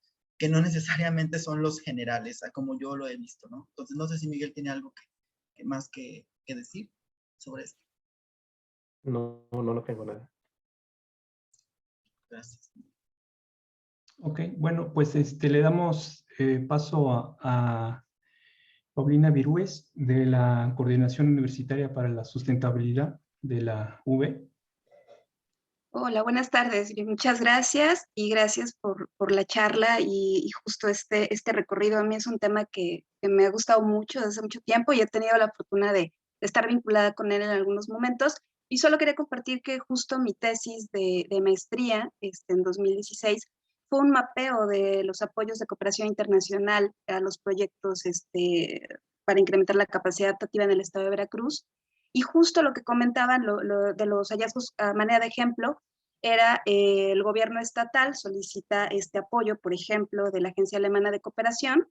no necesariamente son los generales, como yo lo he visto, ¿no? Entonces, no sé si Miguel tiene algo más que decir sobre esto. No tengo nada. Gracias. Ok, bueno, pues le damos paso a Paulina Virúes, de la Coordinación Universitaria para la Sustentabilidad de la UB. Hola, buenas tardes. Bien, muchas gracias, y gracias por la charla y justo este recorrido. A mí es un tema que me ha gustado mucho desde hace mucho tiempo, y he tenido la fortuna de estar vinculada con él en algunos momentos. Y solo quería compartir que justo mi tesis de maestría en 2016 fue un mapeo de los apoyos de cooperación internacional a los proyectos para incrementar la capacidad adaptativa en el estado de Veracruz. Y justo lo que comentaban de los hallazgos a manera de ejemplo era el gobierno estatal solicita este apoyo, por ejemplo, de la Agencia Alemana de Cooperación,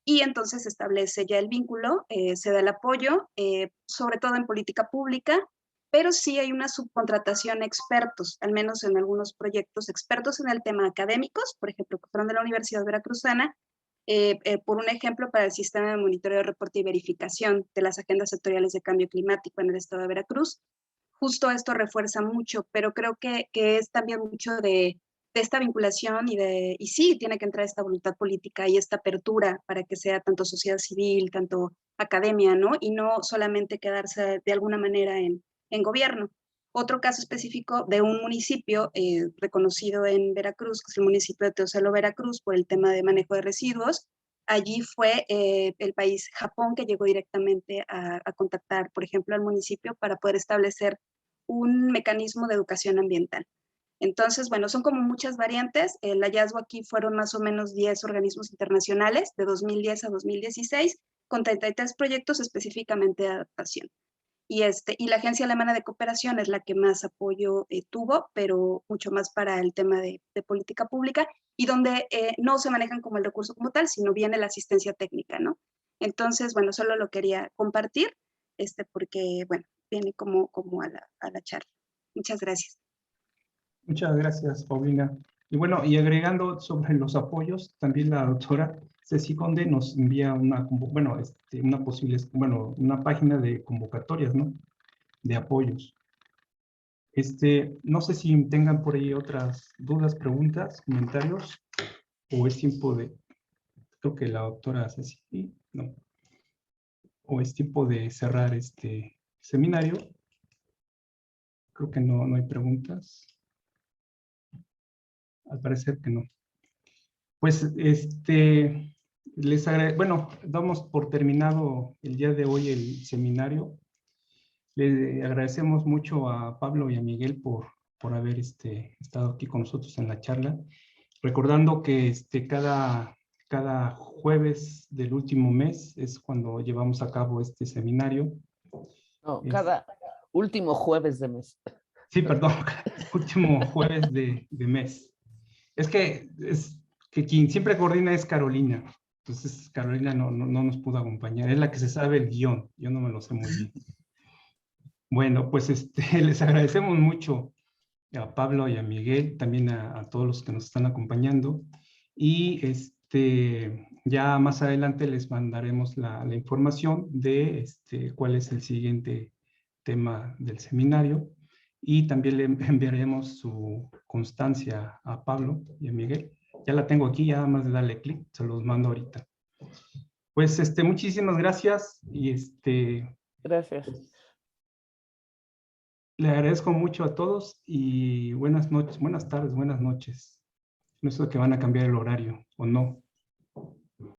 y entonces se establece ya el vínculo, se da el apoyo, sobre todo en política pública, pero sí hay una subcontratación a expertos, al menos en algunos proyectos, expertos en el tema académicos, por ejemplo, que fueron de la Universidad Veracruzana, por un ejemplo, para el sistema de monitoreo, reporte y verificación de las agendas sectoriales de cambio climático en el estado de Veracruz. Justo esto refuerza mucho, pero creo que es también mucho de esta vinculación y sí, tiene que entrar esta voluntad política y esta apertura para que sea tanto sociedad civil, tanto academia, ¿no? Y no solamente quedarse de alguna manera en gobierno. Otro caso específico de un municipio reconocido en Veracruz, que es el municipio de Teocelo, Veracruz, por el tema de manejo de residuos. Allí fue el país Japón que llegó directamente a contactar, por ejemplo, al municipio para poder establecer un mecanismo de educación ambiental. Entonces, bueno, son como muchas variantes. El hallazgo aquí fueron más o menos 10 organismos internacionales de 2010 a 2016, con 33 proyectos específicamente de adaptación. Y la Agencia Alemana de Cooperación es la que más apoyo tuvo, pero mucho más para el tema de política pública, y donde no se manejan como el recurso como tal, sino viene la asistencia técnica, ¿no? Entonces, bueno, solo lo quería compartir, porque, bueno, viene como a la charla. Muchas gracias. Muchas gracias, Paulina. Y bueno, y agregando sobre los apoyos, también la doctora Ceci Conde nos envía una página de convocatorias, ¿no? De apoyos. No sé si tengan por ahí otras dudas, preguntas, comentarios, o es tiempo de, creo que la doctora Ceci, no, o es tiempo de cerrar este seminario. Creo que no hay preguntas. Al parecer que no. Pues, bueno, damos por terminado el día de hoy el seminario. Le agradecemos mucho a Pablo y a Miguel por haber estado aquí con nosotros en la charla. Recordando que cada jueves del último mes es cuando llevamos a cabo este seminario. No, cada último jueves de mes. Sí, perdón, último jueves de mes. Es que quien siempre coordina es Carolina. Entonces, Carolina no nos pudo acompañar. Es la que se sabe el guión. Yo no me lo sé muy bien. Bueno, pues les agradecemos mucho a Pablo y a Miguel, también a todos los que nos están acompañando. Y ya más adelante les mandaremos la información de cuál es el siguiente tema del seminario. Y también le enviaremos su constancia a Pablo y a Miguel. Ya la tengo aquí, ya nada más de darle clic, se los mando ahorita. Pues muchísimas gracias y Gracias. le agradezco mucho a todos y buenas noches, buenas tardes, buenas noches. No sé que van a cambiar el horario o no.